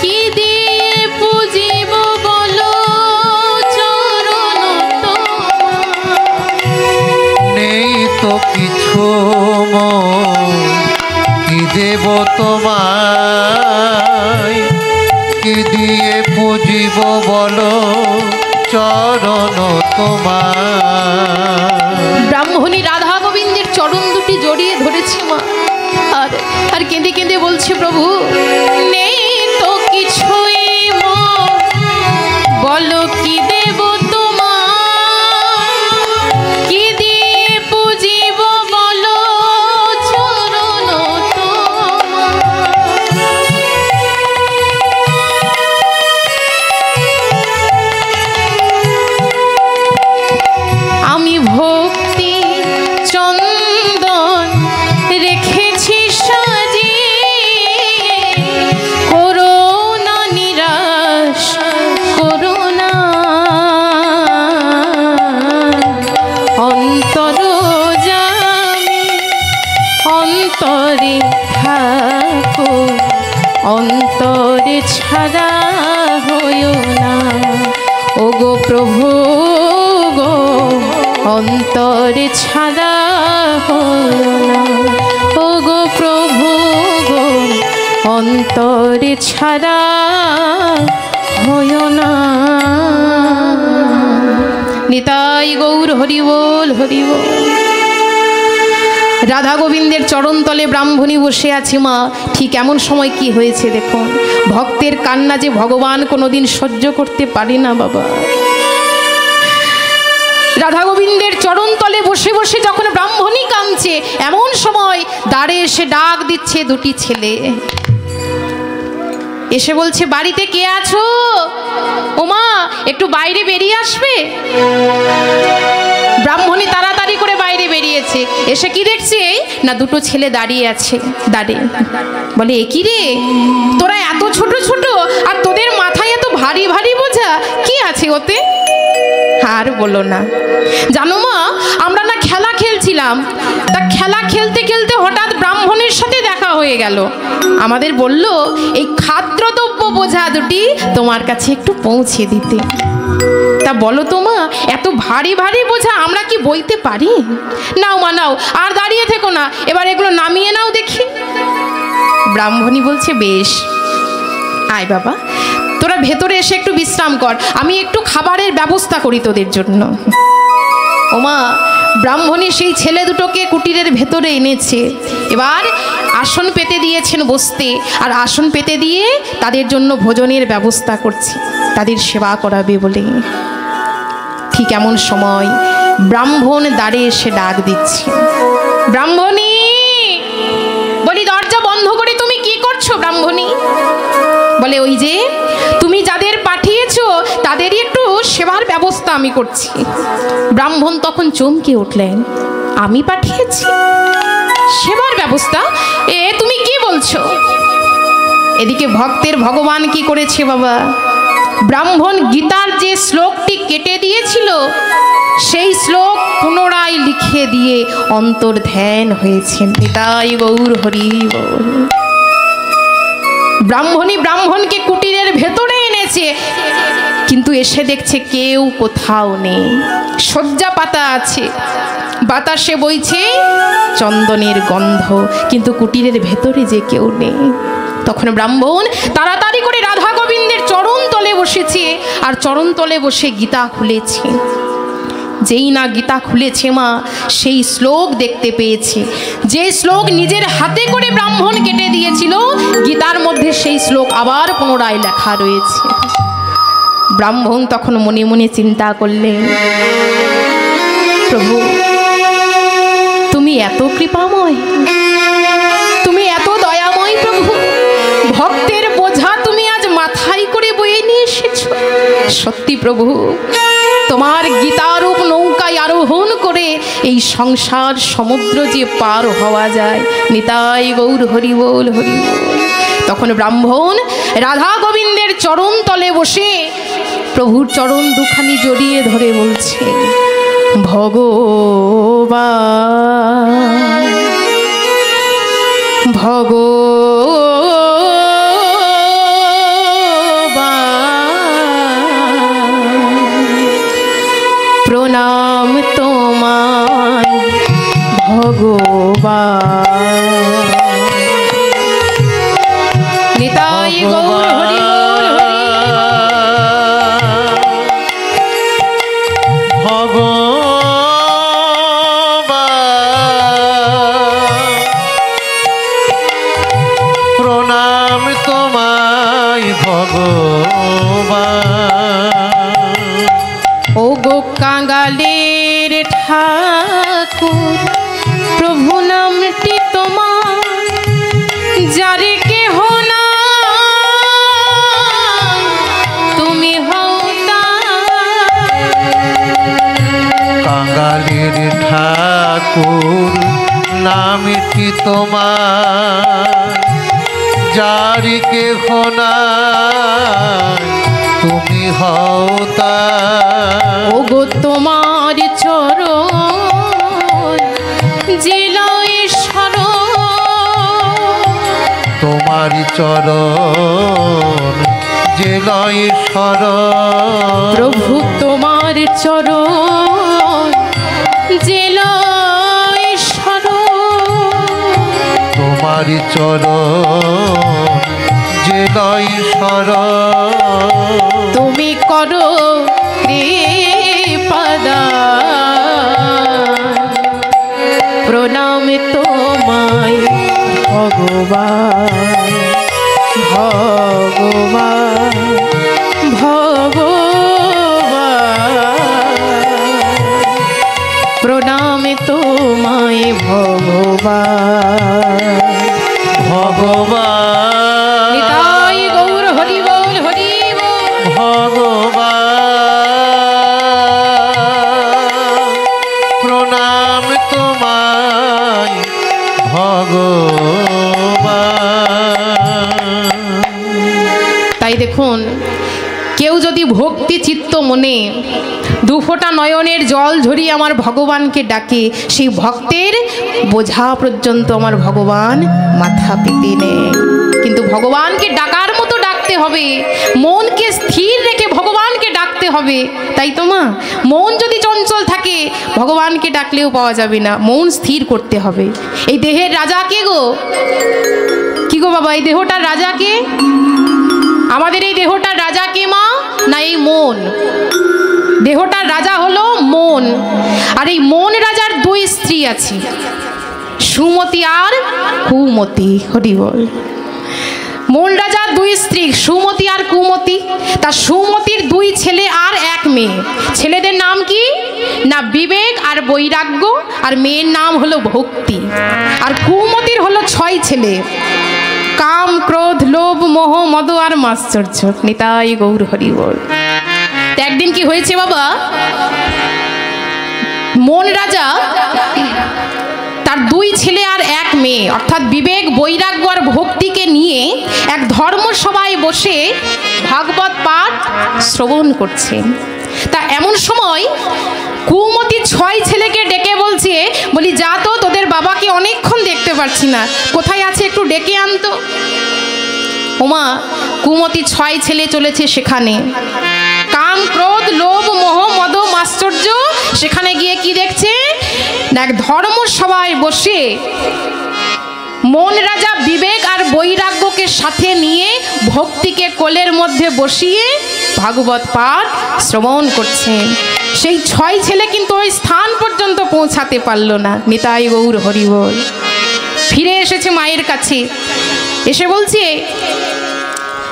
কি দিয়ে পুজিব বলো চরণ তোমায়। নেই তো কিছু কি দেব তোমায়, কি দিয়ে পুজিব বলো চরণ তোমার। ব্রাহ্মণী রাধা গোবিন্দের চরণ দুটি জড়িয়ে ধরেছে মা, আর কেঁদে কেঁদে বলছে, প্রভু নেই তো কিছুই মন বলো কি দেব তোমায়, কি দিয়ে পুজিব বলো চরণ তোমার। আমি ভক্তি ছাড়া হইও না, ও গো প্রভু গো অন্তরে ছাড়া হইও না, ও গো প্রভু গো অন্তরে ছাড়া হইও না। নিতাই গৌর হরি বল হরি বল। রাধা গোবিন্দের চরণতলে ব্রাহ্মণী বসে আছে মা। ঠিক এমন সময় কি হয়েছে দেখুন, ভক্তের কান্না যে ভগবান কোনোদিন সহ্য করতে পারে না বাবা। রাধা গোবিন্দের চরণতলে বসে বসে যখন ব্রাহ্মণী কাঁদছে, এমন সময় দ্বারে এসে ডাক দিচ্ছে দুটি ছেলে, এসে বলছে বাড়িতে কে আছো? ওমা একটু বাইরে বেরিয়ে আসবে। ব্রাহ্মণী তাড়াতাড়ি করে বাইরে বেরিয়েছে, এসে কি দেখছে না দুটো ছেলে দাঁড়িয়ে আছে দাঁড়ে। বলে এ কি রে, তোরা এত ছোট ছোট আর তোদের মাথায় এত ভারী ভারী বোঝা, কি আছে ওতে? আর বলো না, জানো মা আমরা না খেলা খেলছিলাম, তা খেলা খেলতে খেলতে হঠাৎ ব্রাহ্মণের সাথে দেখা হয়ে গেল। আমাদের বলল এই খাদ্যদ্রব্য বোঝা দুটি তোমার কাছে একটু পৌঁছে দিতে। তা বলো তো মা, এত ভারী ভারী বোঝা আমরা কি বইতে পারি? নাও মা নাও, আর দাঁড়িয়ে থেকো না, এবার এগুলো নামিয়ে নাও দেখি। ব্রাহ্মণী বলছে বেশ, আয় বাবা তোরা ভেতরে এসে একটু বিশ্রাম কর, আমি একটু খাবারের ব্যবস্থা করি তোদের জন্য। ওমা ব্রাহ্মণী সেই ছেলে দুটোকে কুটিরের ভেতরে এনেছে, এবার আসন পেতে দিয়েছেন বসতে, আর আসন পেতে দিয়ে তাদের জন্য ভোজনের ব্যবস্থা করছে, তাদের সেবা করাবে বলে। ঠিক এমন সময় ব্রাহ্মণ দ্বারে এসে ডাক দিচ্ছে, ব্রাহ্মণী, বলি দরজা বন্ধ করে তুমি কি করছো? ব্রাহ্মণী বলে ওই যে তুমি যাদের পাঠিয়েছো তাদেরই একটু সেবার ব্যবস্থা আমি করছি। ব্রাহ্মণ তখন চমকে উঠলেন, আমি পাঠিয়েছি সেবার ব্যবস্থা? এ তুমি কি বলছো? এদিকে ভক্তের ভগবান কি করেছে বাবা, ব্রাহ্মণ গীতার যে শ্লোকটি কেটে দিয়েছিল সেই শ্লোক পুনরায় লিখে দিয়ে অন্তর্ধ্যান হয়েছেন। নিতাই গৌর হরি বল। ব্রাহ্মণী ব্রাহ্মণকে কুটিরের ভেতরে এনেছে, কিন্তু এসে দেখছে কেউ কোথাও নেই। শয্যা পাতা আছে, বাতাসে বইছে চন্দনের গন্ধ, কিন্তু কুটিরের ভেতরে যে কেউ নেই। তখন ব্রাহ্মণ তাড়াতাড়ি করে রাধা গোবিন্দের চরণ তলে বসেছে, আর চরণ তলে বসে গীতা খুলেছে। যেই না গীতা খুলেছে মা, সেই শ্লোক দেখতে পেয়েছে, যে শ্লোক নিজের হাতে করে ব্রাহ্মণ কেটে দিয়েছিল, গীতার মধ্যে সেই শ্লোক আবার পুনরায় লেখা রয়েছে। ব্রাহ্মণ তখন মনে মনে চিন্তা করলেন, প্রভু তুমি এত কৃপাময়, তুমি এত দয়াময় প্রভু, ভক্তের বোঝা তুমি আজ মাথায় করে বয়ে নিয়ে এসেছো। সত্যি প্রভু, তোমার গীতারূপ নৌকায় আরোহণ করে এই সংসার সমুদ্র যে পার হওয়া যায়। নিতাই গৌর হরি বল হরি বল। তখন ব্রাহ্মণ রাধা গোবিন্দের চরণ তলে বসে প্রভুর চরণ দুখানি জড়িয়ে ধরে বলছে, ভগবান প্রণাম তোমায় ভগবান। নিতাই গৌর হরি বল হরি। প্রণাম তোমায় ভগবান। ও গো কাঙালের ঠাকুর, প্রভু নামটি তোমার, যারে কেহ না তুমি হও কাঙালির ঠাকুর নামটি তোমার, যারি কেহ না তুমি হও তার। ও গো তোমার চরণ জিলয় শরণ, তোমার চরণ লয় শরণ প্রভু তোমার চরণ যে লয় শরণ, তোমার চরণ যে লয় শরণ তুমি করো কৃপাদান, প্রণাম তোমায় ভগবান ভগবান ভগবান, প্রণাম তোমায় ভগবান ভগবান নিতাই গৌর হরি বল হরি বল। ভগবান প্রণাম তোমায় ভগবান। তাই দেখুন, কেউ যদি ভক্তি চিত্ত মনে দুফোঁটা নয়নের জল ঝরিয়ে আমার ভগবানকে ডাকে, সেই ভক্তের বোঝা পর্যন্ত আমার ভগবান মাথা পেতে নেয়। কিন্তু ভগবানকে ডাকার মতো ডাকতে হবে, মনকে স্থির রেখে ভগবানকে ডাকতে হবে, তাই তো মা? মন যদি চঞ্চল থাকে ভগবানকে ডাকলেও পাওয়া যাবে না, মন স্থির করতে হবে। এই দেহের রাজা কে গো? কি গো বাবা, এই দেহটার রাজা কে? আমাদের এই দেহটার রাজা কে মা? না এই মন। দেহটার রাজা হলো মন। আর এই মন রাজার দুই স্ত্রী আছে, সুমতি আর কুমতি। হরি বল। মন রাজার দুই স্ত্রী সুমতি আর কুমতি। তা সুমতির দুই ছেলে আর এক মেয়ে। ছেলেদের নাম কি? না বিবেক আর বৈরাগ্য, আর মেয়ের নাম হলো ভক্তি। আর কুমতির হলো 6 ছেলে, কাম ক্রোধ লোভ মোহ মদ আর মাশ্চর্য। নিতাই গৌর হরি বল। একদিন কি হয়েছে বাবা, মন রাজা তার 2 ছেলে আর এক মেয়ে অর্থাৎ বিবেক বৈরাগ্য আর ভক্তিকে নিয়ে এক ধর্মসভায় বসে ভাগবত পাঠ শ্রবণ করছেন। তা এমন সময় কুমতি 6 ছেলেকে ডেকে বলছে, বলি যা তো, তোদের বাবাকে অনেকক্ষণ দেখতে পাচ্ছি না, কোথায় আছে একটু ডেকে আনতো। ওমা, কুমতি 6 ছেলে চলেছে সেখানে। কাম ক্রোধ লোভ মোহ মদ মাশ্চর্য, সেখানে গিয়ে কি দেখছে? এক ধর্মসভায় বসে মন রাজা বিবেক আর বৈরাগ্যকে সাথে নিয়ে ভক্তিকে কোলের মধ্যে বসিয়ে ভাগবত পাঠ শ্রবণ করছেন। সেই 6 ছেলে কিন্তু ওই স্থান পর্যন্ত পৌঁছাতে পারল না। নিতাই গৌর হরি বল। ফিরে এসেছে মায়ের কাছে, এসে বলছে,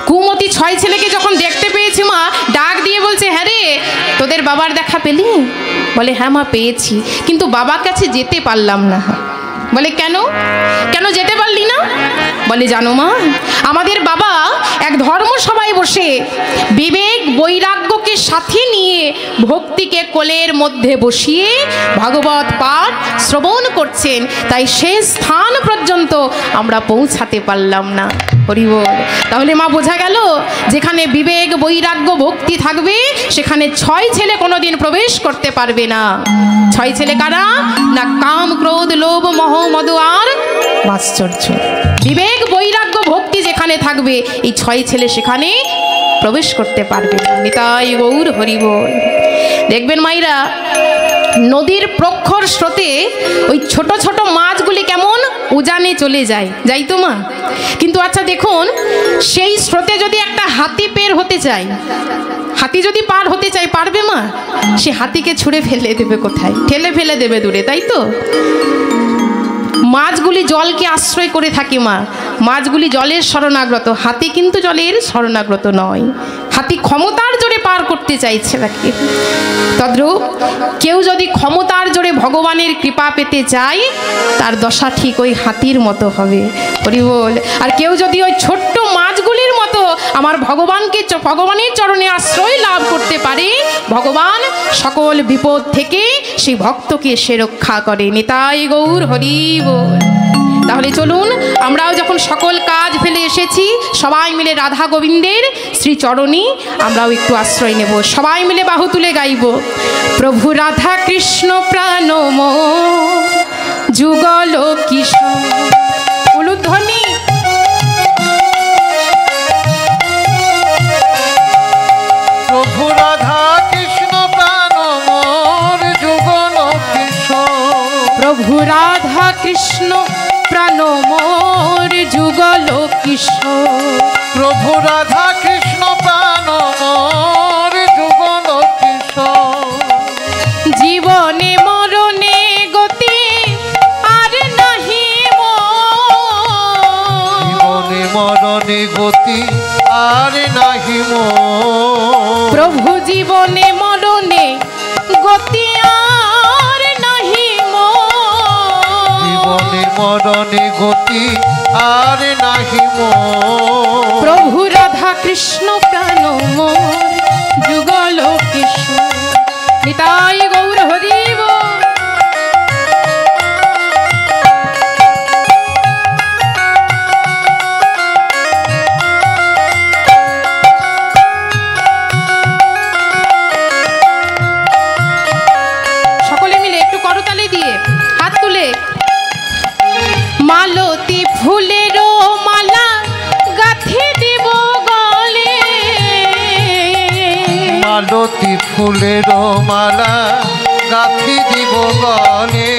কুমতি 6 ছেলেকে যখন দেখতে পেয়েছি মা, ডাক দিয়ে বলছে, হ্যাঁ রে, তোদের বাবার দেখা পেলি? বলে হ্যাঁ মা পেয়েছি, কিন্তু বাবার কাছে যেতে পারলাম না। বলে কেন? কেন যেতে পারলি না? বলে জানো মা, আমাদের বাবা এক ধর্মসভায় বসে বিবেক বৈরাগ্যকে সাথে নিয়ে ভক্তিকে কোলের মধ্যে বসিয়ে ভাগবত পাঠ শ্রবণ করছেন, তাই সে স্থান পর্যন্ত আমরা পৌঁছাতে পারলাম না। হরি বল। তাহলে মা বোঝা গেল, যেখানে বিবেক বৈরাগ্য ভক্তি থাকবে সেখানে 6 ছেলে কোনোদিন প্রবেশ করতে পারবে না। 6 ছেলে কারা? না কাম ক্রোধ লোভ মোহ মদ আর মাশ্চর্য। বিবেক বৈরাগ্য ভক্তি যেখানে থাকবে এই 6 ছেলে সেখানে প্রবেশ করতে পারবে না। নিতাই গৌর হরি বল। দেখবেন মাইরা, নদীর প্রখর স্রোতে ওই ছোট ছোট মাছগুলি কেমন উজানে চলে যায়, যাই তো মা? কিন্তু আচ্ছা দেখুন, সেই স্রোতে যদি একটা হাতি পের হতে চায়, হাতি যদি পার হতে চায়, পারবে মা? সে হাতিকে ছুঁড়ে ফেলে দেবে কোথায়? ঠেলে ফেলে দেবে দূরে, তাই তো? মাছগুলি জলকে আশ্রয় করে থাকে মা, মাছগুলি জলের শরণাগত, হাতি কিন্তু জলের শরণাগত নয়। হাতি ক্ষমতার জোরে পার করতে চাইছে তাকে। তদ্রূপ কেউ যদি ক্ষমতার জোরে ভগবানের কৃপা পেতে চায়, তার দশা ঠিক ওই হাতির মতো হবে। হরি বল। আর কেউ যদি ওই ছোট্ট মাছগুলির মতো আমার ভগবানের চরণে আশ্রয় লাভ করতে পারে, ভগবান সকল বিপদ থেকে সেই ভক্তকে সে রক্ষা করে। নিতাই গৌর হরি বল। তাহলে চলুন, আমরাও যখন সকল কাজ ফেলে এসেছি, সবাই মিলে রাধা গোবিন্দের শ্রী চরণী আমরাও একটু আশ্রয় নেব। সবাই মিলে বাহু তুলে গাইব, প্রভু রাধা কৃষ্ণ প্রাণম যুগল কিশোর। উলুধ্বনি। প্রভু রাধা কৃষ্ণ প্রাণ মোর যুগল কিশোর। প্রভু রাধা কৃষ্ণ প্রাণ মোর যুগল কিশোর। জীবনে মরণে গতি আর নাহি মোর। জীবনে মরণে গতি আর নাহি মোর। প্রভু জীবনে মরণে গতি আর নাহি মোর। জীবনে মরণে গতি আর নাহি মোর। প্রভু রাধা কৃষ্ণ প্রাণ মোর যুগল কিশোর। নিতাই গৌর হরি বল। সকলে মিলে একটু করতালি দিয়ে হাত তুলে মালতী ফুলেরও মালা গাঁথি দিব গলে। মালতী ফুলের মালা গাঁথি দিব গলে।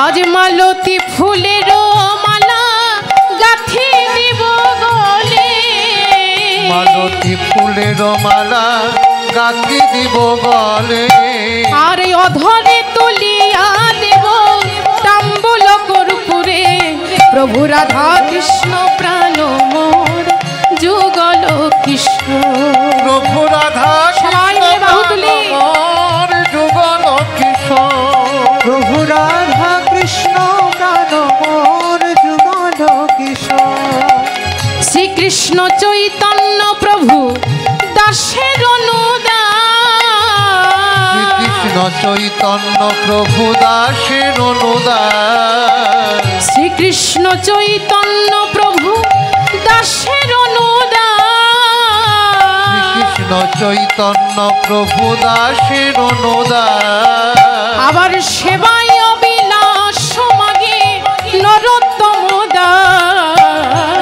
আজ মালতী ফুলেরও মালা গাঁথি দিব গলে। মালতী ফুলের মালা গাঁথি দিব গলে। আর অধরে তুলিয়া দেব তাম্বুল কর্পূরে। প্রভু রাধা কৃষ্ণ প্রাণ মোর যুগল কিশোর। প্রভু রাধা সবাই মিলে বাহু তুলি। মোর যুগল কিশোর। প্রভু রাধা কৃষ্ণ প্রাণ মোর যুগল কিশোর। শ্রীকৃষ্ণ চৈতন্য প্রভু দাসের অনুদান। শ্রীকৃষ্ণ চৈতন্য প্রভু দাসের অনুদান। শ্রীকৃষ্ণ চৈতন্য প্রভু দাসের অনুদান। শ্রীকৃষ্ণ চৈতন্য প্রভু দাসের অনুদান। আবার সেবায় অবিলাস মাগে নরোত্তম দাস।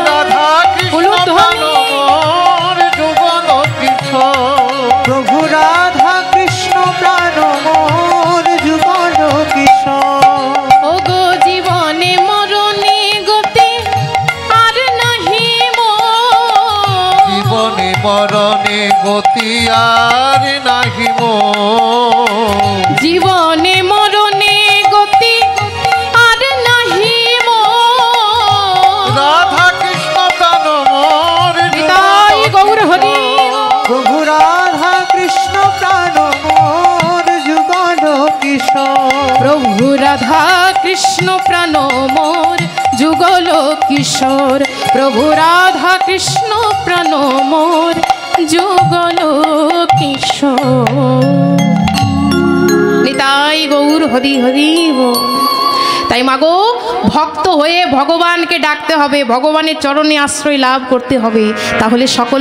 রাধা কৃষ্ণ প্রাণ মোর যুগল কিশোর। প্রভু রাধা কৃষ্ণ প্রাণ মোর যুগল কিশোর। ও গো জীবনে মরণে গতি আর নাহি মোর। জীবনে মরণে গতি আর নাহি মোর। জীবনে মরণে গতি আর নাহি মোর। রাধা কৃষ্ণ প্রাণ মোর নিতাই গৌর হরি। প্রভু রাধা কৃষ্ণ প্রাণ মোর যুগল কিশোর। প্রভু রাধা কৃষ্ণ প্রাণ মোর যুগল কিশোর। প্রভু রাধা কৃষ্ণ প্রাণ মোর যুগল কিশোর। নিতাই গৌর হরি হরি বল। তাই মাগো ভক্ত হয়ে ভগবানকে ডাকতে হবে, ভগবানের চরণে আশ্রয় লাভ করতে হবে। তাহলে সকল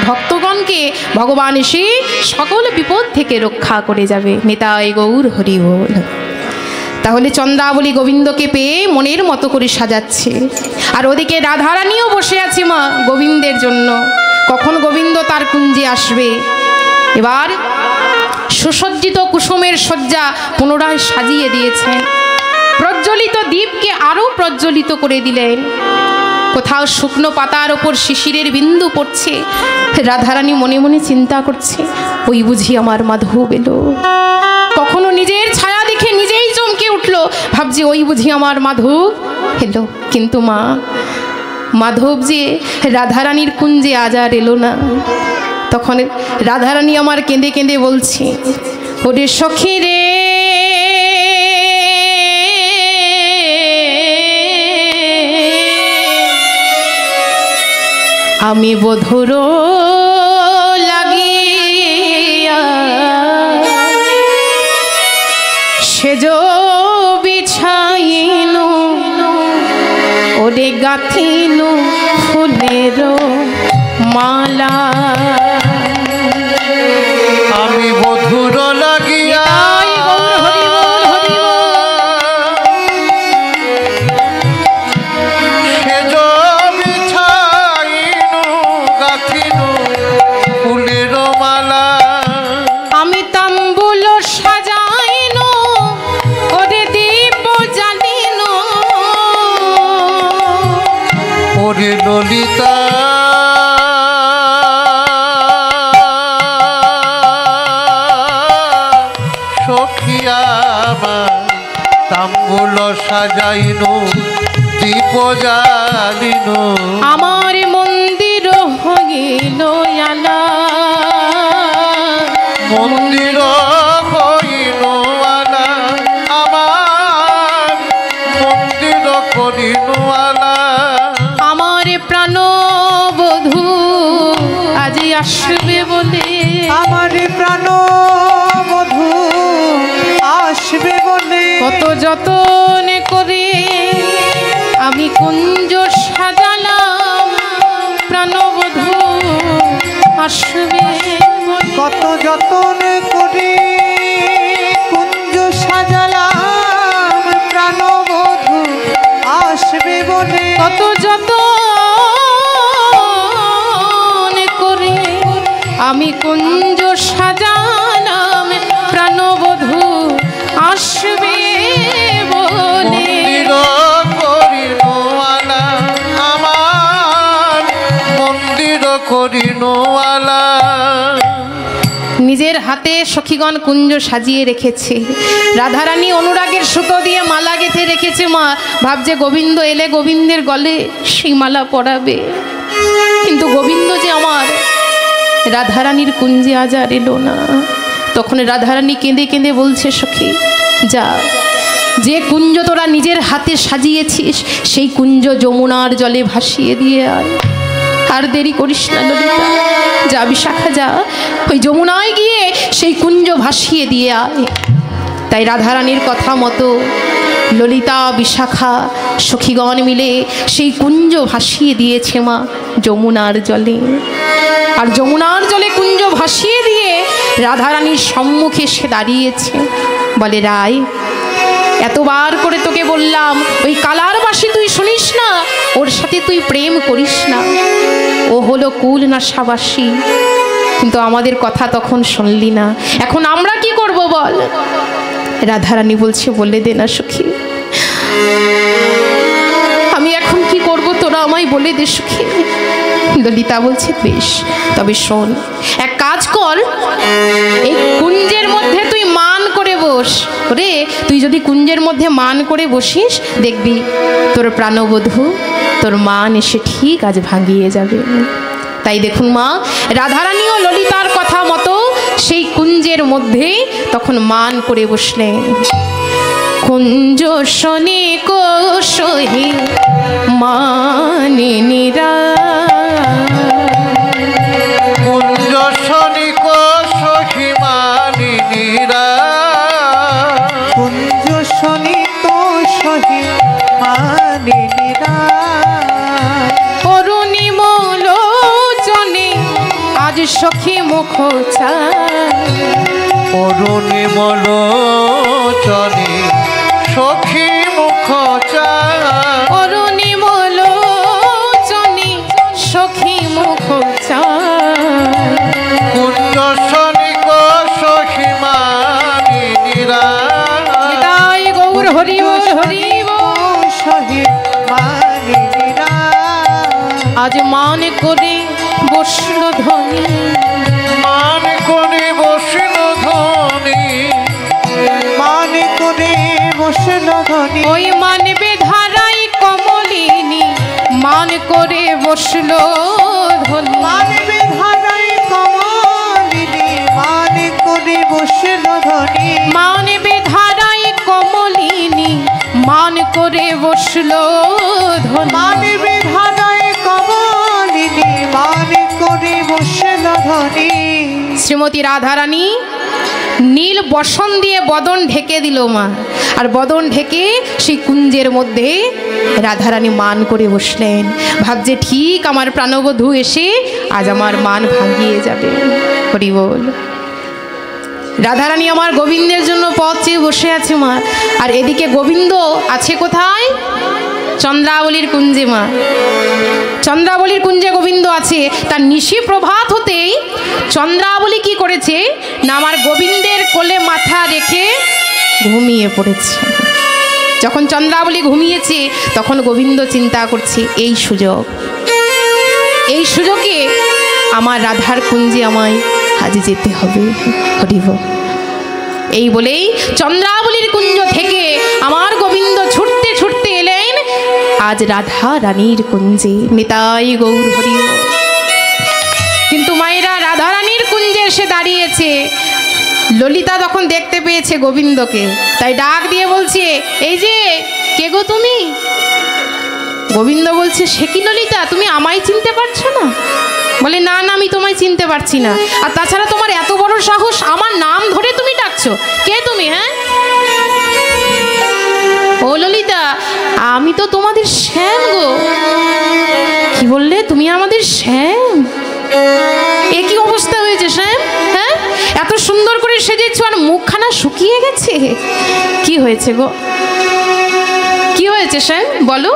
ভক্তগণকে ভগবান এসে সকল বিপদ থেকে রক্ষা করে যাবে। নিতাই গৌর হরি বল। তাহলে চন্দ্রাবলী গোবিন্দকে পেয়ে মনের মতো করে সাজাচ্ছে, আর ওদিকে রাধারানীও বসে আছে মা গোবিন্দের জন্য। কখন গোবিন্দ তার কুঞ্জে আসবে। এবার সুসজ্জিত কুসুমের শয্যা পুনরায় সাজিয়ে দিয়েছেন। প্রজ্বলিত দীপকে আরও প্রজ্বলিত করে দিলেন। কোথাও শুকনো পাতার ওপর শিশিরের বিন্দু পড়ছে। রাধারানী মনে মনে চিন্তা করছে, ওই বুঝি আমার মাধব এলো। কখনো নিজের ছায়া দেখে নিজেই চমকে উঠল, ভাবছে ওই বুঝি আমার মাধব এলো। কিন্তু মা, মাধব যে রাধারানীর কুঞ্জে আজ আর এলো না। তখন রাধারানী আমার কেঁদে কেঁদে বলছে, ওরে সখী রে, আমি বধুর লাগিয়া সেজ বিছাইনু, ওরে গাথিনু ফুলের মালা। আমি বধুর লাগিয়া সেজ বিছাইনু গাথিনু ফুলের মালা। আমি তাম্বুল সাজাইনু, ওরে দীপ জ্বালা। ফুল সাজাইনু দীপ জ্বালিনু আমার মন্দির হইল আলা মন্দির হইনু আলা আমার মন্দির করিনু আলা আমার প্রাণবধূ আজি আসবে বলে আমার প্রাণ বধূ আসবে বলে কত যতন করে আমি কুঞ্জ সাজালাম প্রাণবধূ আসবে বলে। কত যতন করে কুঞ্জ সাজালাম প্রাণ বধূ আসবে বলে কত যতন করে আমি কুঞ্জ সাজালাম প্রাণবধূ আসবে বলে। মন্দির করিনু আলা আমার মন্দির করিনু আলা নিজের হাতে সখীগণ কুঞ্জ সাজিয়ে রেখেছে, রাধারানী অনুরাগের সুতো দিয়ে মালা গেঁথে রেখেছে। মা ভাবছে গোবিন্দ এলে গোবিন্দের গলে সেই মালা পরাবে, কিন্তু গোবিন্দ যে আমার রাধারানীর কুঞ্জে আজ আর এলো না। তখন রাধারানী কেঁদে কেঁদে বলছে, সখী যা, যে কুঞ্জ তোরা নিজের হাতে সাজিয়েছিস সেই কুঞ্জ যমুনার জলে ভাসিয়ে দিয়ে আয়। আর দেরি করিস না ললিতা, যা বিশাখা যা, ওই যমুনায় গিয়ে সেই কুঞ্জ ভাসিয়ে দিয়ে আয়। তাই রাধারানীর কথা মতো ললিতা বিশাখা সখীগণ মিলে সেই কুঞ্জ ভাসিয়ে দিয়েছে মা যমুনার জলে। আর যমুনার জলে কুঞ্জ ভাসিয়ে দিয়ে রাধারানীর সম্মুখে সে দাঁড়িয়েছে, বলে রায় এতবার করে তোকে বললাম ওই কালার বাসি তুই শুনিস না, ওর সাথে তুই প্রেম করিস না, ও হলো কুল নাশাবাসী, কিন্তু আমাদের কথা তখন শুনলি না। এখন আমরা কি করব বল? রাধারানী বলছে, বলে দে না সখী, আমি এখন কি করব তোরা আমায় বলে দে সখী। ললিতা বলছে, বেশ তবে শোন, এক কাজ কর, এই কুঞ্জের মধ্যে তুই মান করে বস রে। তুই যদি কুঞ্জের মধ্যে মান করে বসিস দেখবি তোর প্রাণবধূ তোর মান এসে ঠিক আজ ভাঙিয়ে যাবে। তাই দেখুন মা রাধারানী ও ললিতার কথা মতো সেই কুঞ্জের মধ্যে তখন মান করে বসলেন। কুঞ্জ শনি কোশহি মানে নিরা, কুঞ্জ শনি কোশহি মানি নিরা, কুঞ্জ শনি তো সহি মানে নিরা, অরুণিমলোচনে আজ সখী মুখ চায়, অরুণিমলোচনে সখী মুখ চায়, অরুণিমলোচনে সখী মুখ চায়, কুঞ্জ শনি কোশহি মানি নিরা, তাই গৌর হরি বল হরি বল। সহি মানে নিরা, আজ মান করে বসল ধনী, মান করে বসিল ধনী, মানে করে বসল ধনী, ওই মানবে ধারাই কমলিনী মান করে বসল ধনী, মানবে ধারাই কমলিনী মানে করে বসল ধনী, মানবে ধারাই কমলিনী মান করে বসল ধনী। মানবে ধারাই কমলিনী মানে করে বসল ধনী। শ্রীমতী রাধারানী নীল বসন দিয়ে বদন ঢেকে দিল মা, আর বদন ঢেকে সেই কুঞ্জের মধ্যে রাধারানী মান করে বসলেন। ভাবছে ঠিক আমার প্রাণবধূ এসে আজ আমার মান ভাঙিয়ে যাবে। হরি বল। রাধারানী আমার গোবিন্দের জন্য পথ চেয়ে বসে আছে মা, আর এদিকে গোবিন্দ আছে কোথায়? চন্দ্রাবলীর কুঞ্জে মা, চন্দ্রাবলীর কুঞ্জে গোবিন্দ আছে। তার নিশি প্রভাত হতেই চন্দ্রাবলী কি করেছে না আমার গোবিন্দের কোলে মাথা রেখে ঘুমিয়ে পড়েছে। যখন চন্দ্রাবলী ঘুমিয়েছে তখন গোবিন্দ চিন্তা করছে এই সুযোগে আমার রাধার কুঞ্জে আমায় আজ যেতে হবে। হরিব। এই বলেই চন্দ্রাবলীর কুঞ্জ থেকে আমার গোবিন্দ ছুটতে ছুটতে এলেন আজ রাধা রানীর কুঞ্জে। নিতাই গৌর হরি বল। কিন্তু মায়েরা রাধা রানীর কুঞ্জে এসে দাঁড়িয়েছে। ললিতা তখন দেখতে পেয়েছে গোবিন্দকে, তাই ডাক দিয়ে বলছে, এই যে কে গো তুমি? গোবিন্দ বলছে, সে কি ললিতা, তুমি আমায় চিনতে পারছো না? বলে, না না, আমি তোমায় চিনতে পারছি না। আর তাছাড়া তোমার এত বড় সাহস, আমার নাম ধরে তুমি ডাকছো, কে তুমি? হ্যাঁ, ও ললিতা, আমি তো তোমাদের শ্যাম গো। কি বললে, তুমি আমাদের শ্যাম? এ কি অবস্থা হয়েছে শ্যাম? হ্যাঁ, এত সুন্দর করে সেজেছো আর মুখখানা শুকিয়ে গেছে। কি হয়েছে গো, কি হয়েছে শ্যাম, বলো।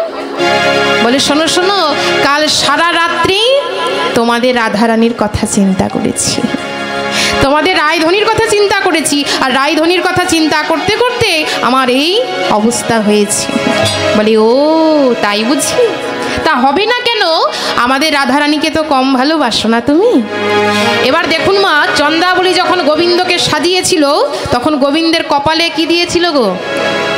বলে, শোনো শোনো, কাল সারা রাত্রি তোমাদের রাধারানীর কথা চিন্তা করেছি, তোমাদের রায়ধনির কথা চিন্তা করেছি, আর রায়ধনির কথা চিন্তা করতে করতে আমার এই অবস্থা হয়েছে। বলে, ও তাই বুঝি? তা হবে না কেন, আমাদের রাধারানীকে তো কম ভালোবাসো না তুমি? এবার দেখুন মা, চন্দ্রাবলী যখন গোবিন্দকে সাজিয়েছিল তখন গোবিন্দের কপালে কি দিয়েছিল গো?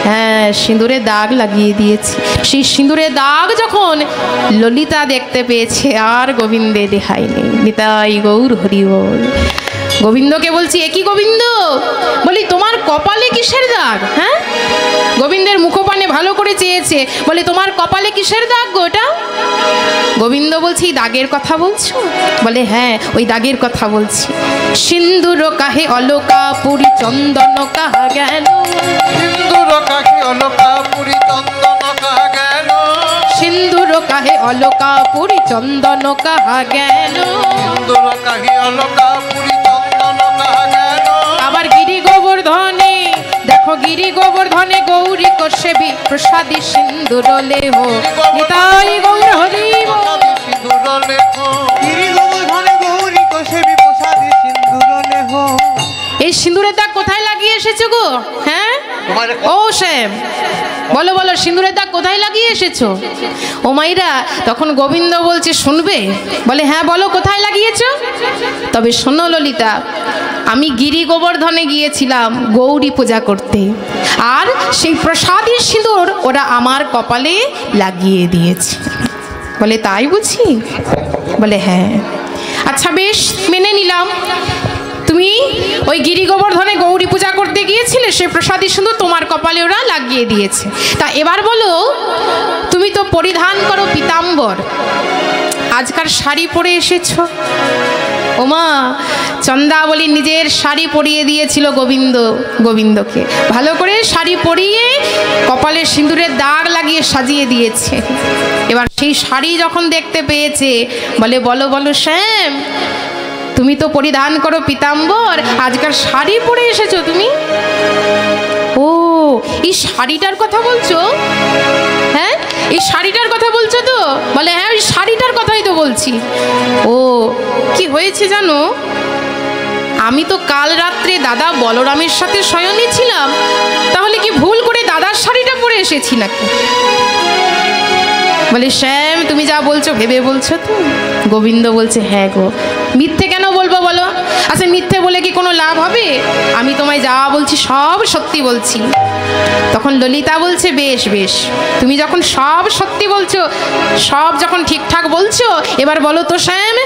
হ্যাঁ, সিঁদুরের দাগ লাগিয়ে দিয়েছি। সেই সিঁদুরের দাগ যখন ললিতা দেখতে পেয়েছে আর গোবিন্দে দেখাই নেই। নিতাই গৌর হরি বল। গোবিন্দকে বলছি, এ কি গোবিন্দ? বলি, তোমার কপালে কিসের দাগ? হ্যাঁ, গোবিন্দের মুখপানে ভালো করে চেয়েছে। বলে, তোমার কপালে কিসের দাগ গো ওটা? গোবিন্দ বলছি, দাগের কথা বলছো? বলে, হ্যাঁ, ওই দাগের কথা বলছি। সিন্দুর কাহে অলকা পুরি চন্দন কাহা গেল, সিন্দুর কাহে অলকা পুরি চন্দন কাহা গেল, সিন্দুর কাহে অলকা পুরি চন্দন কাহা গেল, সিন্দুর কাহে অলকা পুরি চন্দন কাহা গেল। আবার গিরি গোবর্ধনে দেখো, গিরি গোবর্ধনে গৌরী কোষেবি প্রসাদী সিন্দুর লেহ। নিতাই গৌর হরি বল। সিন্দুর লেহ, গিরি গোবর্ধনে গৌরী কোষেবি প্রসাদী সিন্দুর লেহ। এই সিঁদুরের দাগ কোথায় লাগিয়ে এসেছো গো? হ্যাঁ, ও শ্যাম, বলো বলো, সিঁদুরের দাগ কোথায় লাগিয়ে এসেছো? ও মাইরা, তখন গোবিন্দ বলছে, শুনবে? বলে, হ্যাঁ বলো, কোথায় লাগিয়েছো? তবে শোনো ললিতা, আমি গিরি গোবর্ধনে গিয়েছিলাম গৌরী পূজা করতে, আর সেই প্রসাদী সিঁদুর ওরা আমার কপালে লাগিয়ে দিয়েছে। বলে, তাই বুঝি? বলে, হ্যাঁ। আচ্ছা বেশ, মেনে নিলাম, তুমি ওই গিরি গোবর্ধনে গৌরী পূজা করতে গিয়েছিলে, সে প্রসাদী সিঁদুর তোমার কপালে ওরা লাগিয়ে দিয়েছে। তা এবার বলো, তুমি তো পরিধান করো পীতাম্বর, আজকাল শাড়ি পরে এসেছো। ওমা, চন্দ্রাবলী নিজের শাড়ি পরিয়ে দিয়েছিল গোবিন্দকে, ভালো করে শাড়ি পরিয়ে কপালে সিঁদুরের দাগ লাগিয়ে সাজিয়ে দিয়েছে। এবার সেই শাড়ি যখন দেখতে পেয়েছে, বলে, বলো বলো শ্যাম, তুমি তো পরিধান করো পীতাম্বর, আজকাল শাড়ি পরে এসেছো তুমি? ও, এই শাড়িটার কথা বলছো? হ্যাঁ, এই শাড়িটার কথা বলছো তো? বলে, হ্যাঁ, ওই শাড়িটার কথাই তো বলছি। ও, কি হয়েছে জানো, আমি তো কাল রাত্রে দাদা বলরামের সাথে শয়নে ছিলাম, তাহলে কি ভুল করে দাদার শাড়িটা পরে এসেছি নাকি? বলে, শ্যাম, তুমি যা বলছো ভেবে বলছো তো? গোবিন্দ বলছে, হ্যাঁ গো। মিথ্যে কেন বলবো বলো? আচ্ছা, মিথ্যে বলে কি কোনো লাভ হবে? আমি তোমায় যা বলছি সব সত্যি বলছি। তখন ললিতা বলছে, বেশ বেশ, তুমি যখন সব সত্যি বলছো, সব যখন ঠিকঠাক বলছো, এবার বলো তো শ্যাম,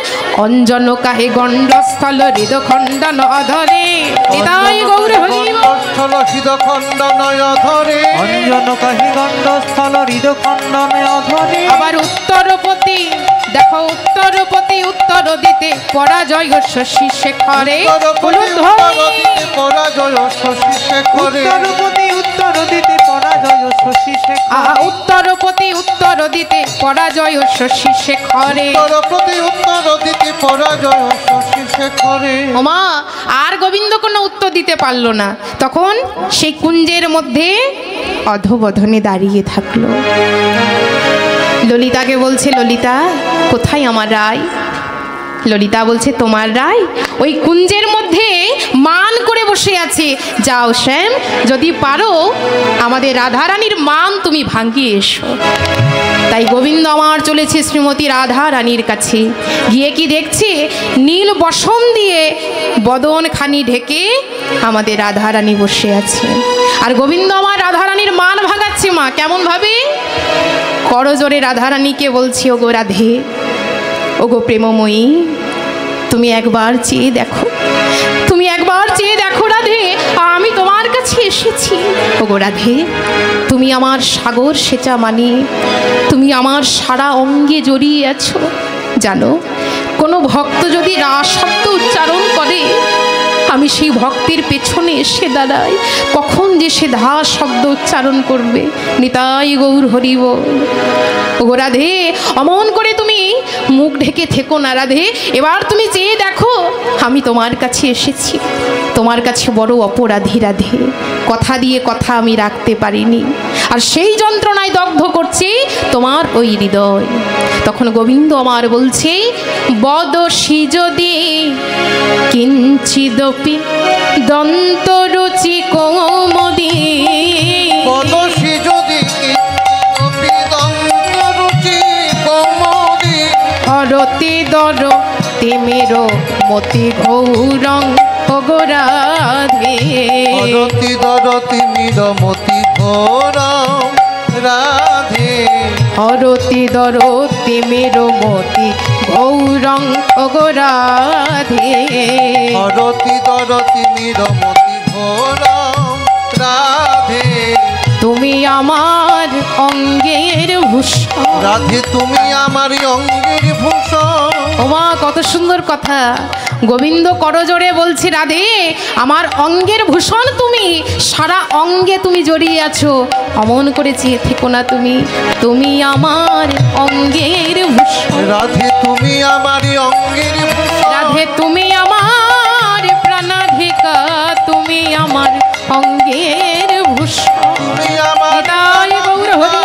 অঞ্জন কাহে গণ্ডস্থল হৃদখণ্ডন অধরে। নিতাই গৌর হরি বল। হৃদখণ্ডন অধরে, অঞ্জন কাহি গণ্ডস্থল হৃদখণ্ডন অধরে। আবার উত্তরপতি দেখো, উত্তরপতি উত্তর দিতে পরাজয় শশী শেখরে। পরাজয় শশী শেখরে, উত্তরপতি উত্তর দিতে পরাজয় শশী শেখরে। উত্তরপতি উত্তর দিতে পরাজয় শশী শেখরে। উত্তরপতি উত্তর দিতে পরাজয় শশী শেখরে। ওমা, আর গোবিন্দ কোনো উত্তর দিতে পারলো না। তখন সেই কুঞ্জের মধ্যে অধবধনে দাঁড়িয়ে থাকলো। ললিতাকে বলছে, ললিতা, কোথায় আমার রায়? ললিতা বলছে, তোমার রায় ওই কুঞ্জের মধ্যে মান করে বসে আছে। যাও শ্যাম, যদি পারো আমাদের রাধারানীর মান তুমি ভাঙিয়ে এসো। তাই গোবিন্দ আমার চলেছে শ্রীমতী রাধা রানীর কাছে। গিয়ে কি দেখছে, নীল বসন দিয়ে বদন খানি ঢেকে আমাদের রাধারানী বসে আছে। আর গোবিন্দ আমার রাধারানীর মান ভাগাচ্ছে মা, কেমন ভাবে? করজোরে রাধারানীকে বলছি, ওগো রাধে, ওগো প্রেমময়ী, তুমি একবার চেয়ে দেখো, তুমি একবার চেয়ে দেখো রাধে, আমি তোমার কাছে এসেছি। ওগো রাধে, তুমি আমার সাগর সেচা মানি, তুমি আমার সারা অঙ্গে জড়িয়ে আছো। জানো, কোনো ভক্ত যদি রাস শব্দ উচ্চারণ করে, আমি সেই ভক্তের পেছনে এসে দাঁড়াই, কখন যে সে ধা শব্দ উচ্চারণ করবে। নিতাই গৌর হরি বল। ওগো রাধে, অমন করে তুমি মুখ ঢেকে থেকো না রাধে, এবার তুমি চেয়ে দেখো, আমি তোমার কাছে এসেছি। তোমার কাছে বড় অপরাধী রাধে, কথা দিয়ে কথা আমি রাখতে পারিনি, আর সেই যন্ত্রণায় দগ্ধ করছে তোমার ওই হৃদয়। তখন গোবিন্দ আমার বলছে, বদসি যদি কিঞ্চিদপি দন্তরুচি কৌমুদী, বদসি যদি কিঞ্চিদপি দন্তরুচি কৌমুদী, হরতি দর তিমির মতি ঘৌরং ওগো রাধে, হরতি দর তিমির মতি ঘৌরং রাধে, হরতি দর তিমির মতি ঘৌরং ওগো রাধে, হরতি দর তিমির মতি ঘৌরং রাধে, তুমি আমার অঙ্গের ভূষণ। রাধে তুমি আমার অঙ্গের ভূষণ। ওমা, কত সুন্দর কথা। গোবিন্দ করজোড়ে বলছি, রাধে আমার অঙ্গের ভূষণ তুমি, সারা অঙ্গে তুমি জড়িয়ে আছো, অমন করে চেয়ে থেকো না তুমি, তুমি আমার অঙ্গের ভূষণ। রাধে তুমি আমার অঙ্গের ভূষণ। রাধে তুমি আমার প্রাণাধিকা, তুমি আমার অঙ্গের ভূষণ। তুমি আমার নিতাই গৌর হরি।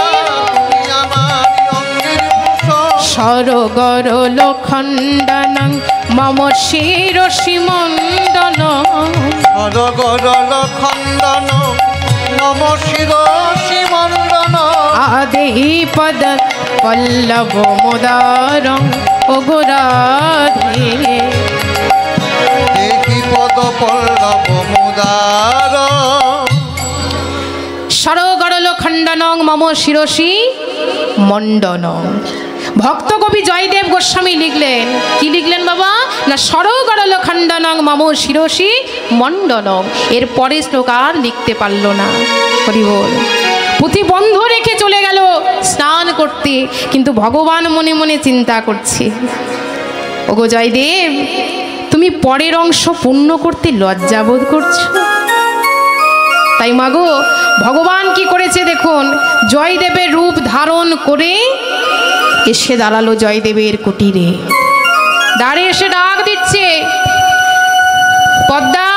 তুমি আমার অঙ্গের ভূষণ। সরগর লখণ্ডনং মম শিরসি মণ্ডন, সরগর লখণ্ডন নম শিরসি মণ্ডন, আদেহি পদ পল্লব মোদারং ওগো রাধে, দেখি পদ পল্লব মুদার, সরগর লখণ্ডনং মম শিরসি মণ্ডন। ভক্ত কবি জয়দেব গোস্বামী লিখলেন, কি লিখলেন বাবা? না, সরগরল খণ্ডনং মম শিরসি মণ্ডনং। এর পরে শ্লোক আর লিখতে পারল না। হরি বল। পুঁথি বন্ধ রেখে চলে গেল স্নান করতে, কিন্তু ভগবান মনে মনে চিন্তা করছে, ওগো জয়দেব, তুমি পরের অংশ পূর্ণ করতে লজ্জাবোধ করছো। তাই মাগো, ভগবান কি করেছে দেখুন, জয়দেবের রূপ ধারণ করে এসে দাঁড়ালো জয়দেবের কুটিরে। দাঁড়িয়ে এসে ডাক দিচ্ছে, পদ্মা,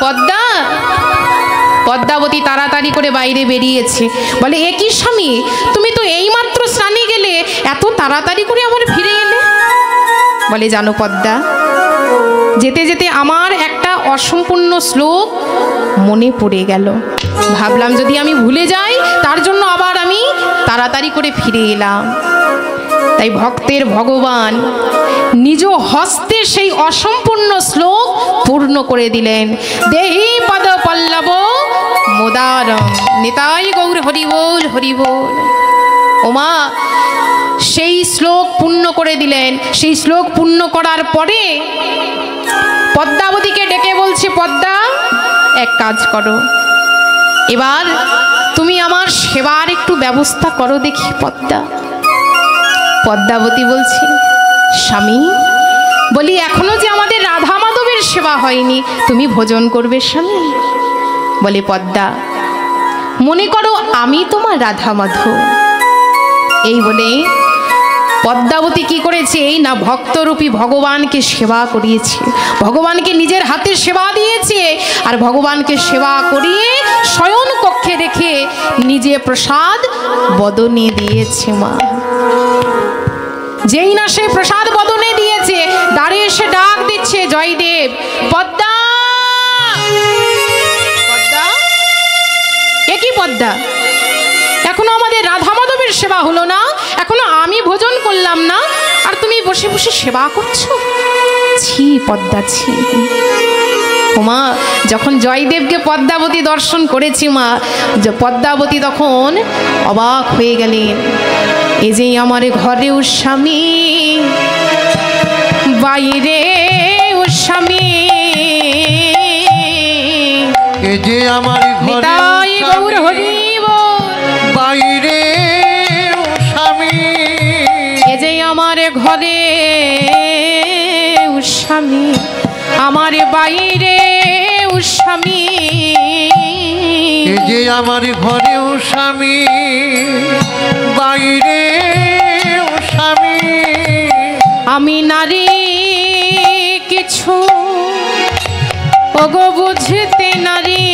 পদ্মা। পদ্মাবতী তাড়াতাড়ি করে বাইরে বেরিয়েছে, বলে, এ কি স্বামী, তুমি তো এইমাত্র স্নানে গেলে, এত তাড়াতাড়ি করে আমার ফিরে এলে? বলে, জানো পদ্মা, যেতে যেতে আমার একটা অসম্পূর্ণ শ্লোক মনে পড়ে গেল, ভাবলাম যদি আমি ভুলে যাই, তার জন্য আবার আমি তাড়াতাড়ি করে ফিরে এলাম। তাই ভক্তের ভগবান নিজ হস্তে সেই অসম্পূর্ণ শ্লোক পূর্ণ করে দিলেন। দেহি পদ পল্লব মোদারম, নিতাই গৌর হরি বল, হরি বল। ওমা, সেই শ্লোক পূর্ণ করে দিলেন। সেই শ্লোক পূর্ণ করার পরে পদ্মাবতীকে ডেকে বলছে, পদ্মা, এক কাজ করো, এবার তুমি আমার সেবার একটু ব্যবস্থা করো দেখি পদ্মা। পদ্মাবতী বলছে, স্বামী, বলি, এখনো যে আমাদের রাধা মাধবের সেবা হয়নি, তুমি ভোজন করবে স্বামী? বলে, পদ্মা, মনে করো আমি তোমার রাধা মাধব। এই বলে পদ্মাবতী কি করেছে, এই না ভক্তরূপী ভগবানকে সেবা করিয়েছে, ভগবানকে নিজের হাতে সেবা দিয়েছে, আর ভগবানকে সেবা করিয়ে শয়ন কক্ষে রেখে নিজে প্রসাদ বদনে দিয়েছে। মা, যেই না সে প্রসাদ বদনে দিয়েছে, দাঁড়িয়ে এসে ডাক দিচ্ছে, জয়দেব, পদ্মা, পদ্মা। এ কি পদ্মা, এখনো আমাদের রাধা মাধবের সেবা হলো না, এখনো আমি ভোজন করলাম না, আর তুমি বসে বসে সেবা করছো? ছি পদ্মা ছি। মা যখন জয়দেবকে পদ্মাবতী দর্শন করেছি মা, পদ্মাবতী তখন অবাক হয়ে গেলেন। এ যে আমার ঘরেও স্বামী, বাইরে ও স্বামী, এ যে আমার ঘরে গৌর হরিব, বাইরে স্বামী, এ যে আমার ঘরে স্বামী, আমার বাইরে স্বামী, এ যে আমার ঘরে স্বামী, বাইরে স্বামী। আমি নারী কিছু ওগো বুঝতে নারী,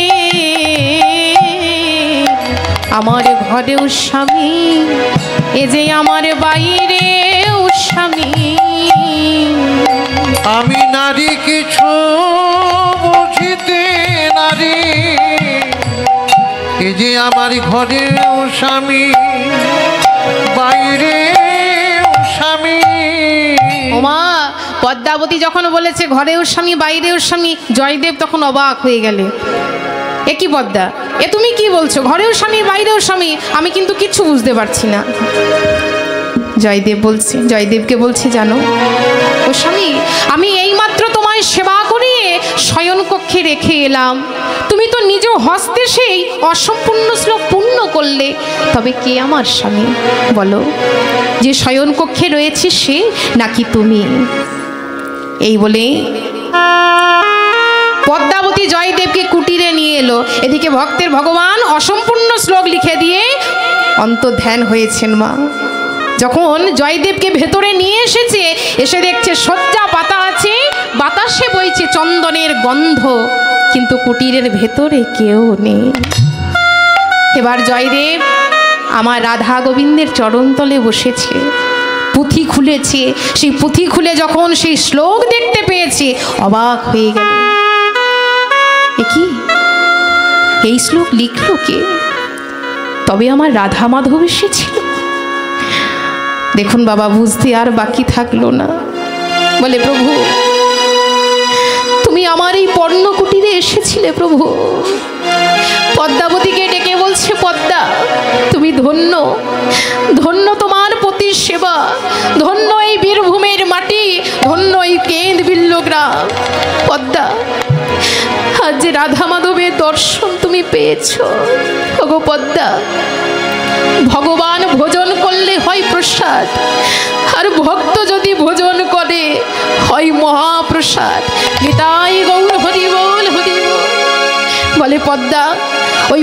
আমার ঘরেও স্বামী, এ যে আমার বাইরে স্বামী। আমি নারী কিছু বুঝিতে নারী, এ যে আমার ঘরে স্বামী, বাইরে স্বামী। ওমা পদ্মাবতী যখন বলেছে ঘরেও স্বামী বাইরেও স্বামী, জয়দেব তখন অবাক হয়ে গেলে। এ কি পদ্মা, এ তুমি কি বলছো? ঘরেও স্বামী বাইরেও স্বামী, আমি কিন্তু কিচ্ছু বুঝতে পারছি না। জয়দেবকে বলছে জানো ও স্বামী, আমি এইমাত্র তোমায় সেবা করিয়ে শয়ন কক্ষে রেখে এলাম, তুমি তো নিজ হস্তে সেই অসম্পূর্ণ শ্লোক পূর্ণ করলে, তবে কে আমার স্বামী বলো? যে শয়ন কক্ষে রয়েছে সে নাকি তুমি? এই বলে পদ্মাবতী জয়দেবকে কুটিরে নিয়ে এলো। এদিকে ভক্তের ভগবান অসম্পূর্ণ শ্লোক লিখে দিয়ে অন্তর্ধ্যান হয়েছেন মা। যখন জয়দেবকে ভেতরে নিয়ে এসেছে, এসে দেখছে শয্যা পাতা আছে, বাতাসে বইছে চন্দনের গন্ধ, কিন্তু কুটিরের ভেতরে কেউ নেই। এবার জয়দেব আমার রাধা গোবিন্দের চরণতলে বসেছে, পুঁথি খুলেছে। সেই পুঁথি খুলে যখন সেই শ্লোক দেখতে পেয়েছে অবাক হয়ে গেল। এ কি, এই শ্লোক লিখলো কে? তবে আমার রাধা মাধব এসেছিল। দেখুন বাবা, বুঝতে আর বাকি থাকলো না। বলে প্রভু তুমি আমার এই পর্ণ কুটিরে এসেছিলে প্রভু। পদ্মাবতীকে ডেকে বলছে পদ্মা তুমি ধন্য, ধন্য তোমার প্রতি সেবা, ধন্য এই বীরভূমের মাটি, ধন্য এই কেন্দ বিল্ল গ্রাম। পদ্মা আজ যে রাধা মাধবের দর্শন তুমি পেয়েছ, ওগো পদ্মা, ভগবান ভোজন করলে হয় প্রসাদ, আর ভক্ত যদি ভোজন করে হয় মহাপ্রসাদ। নিতাই গৌর হরি বল হরি বল। বলে পদ্মা ওই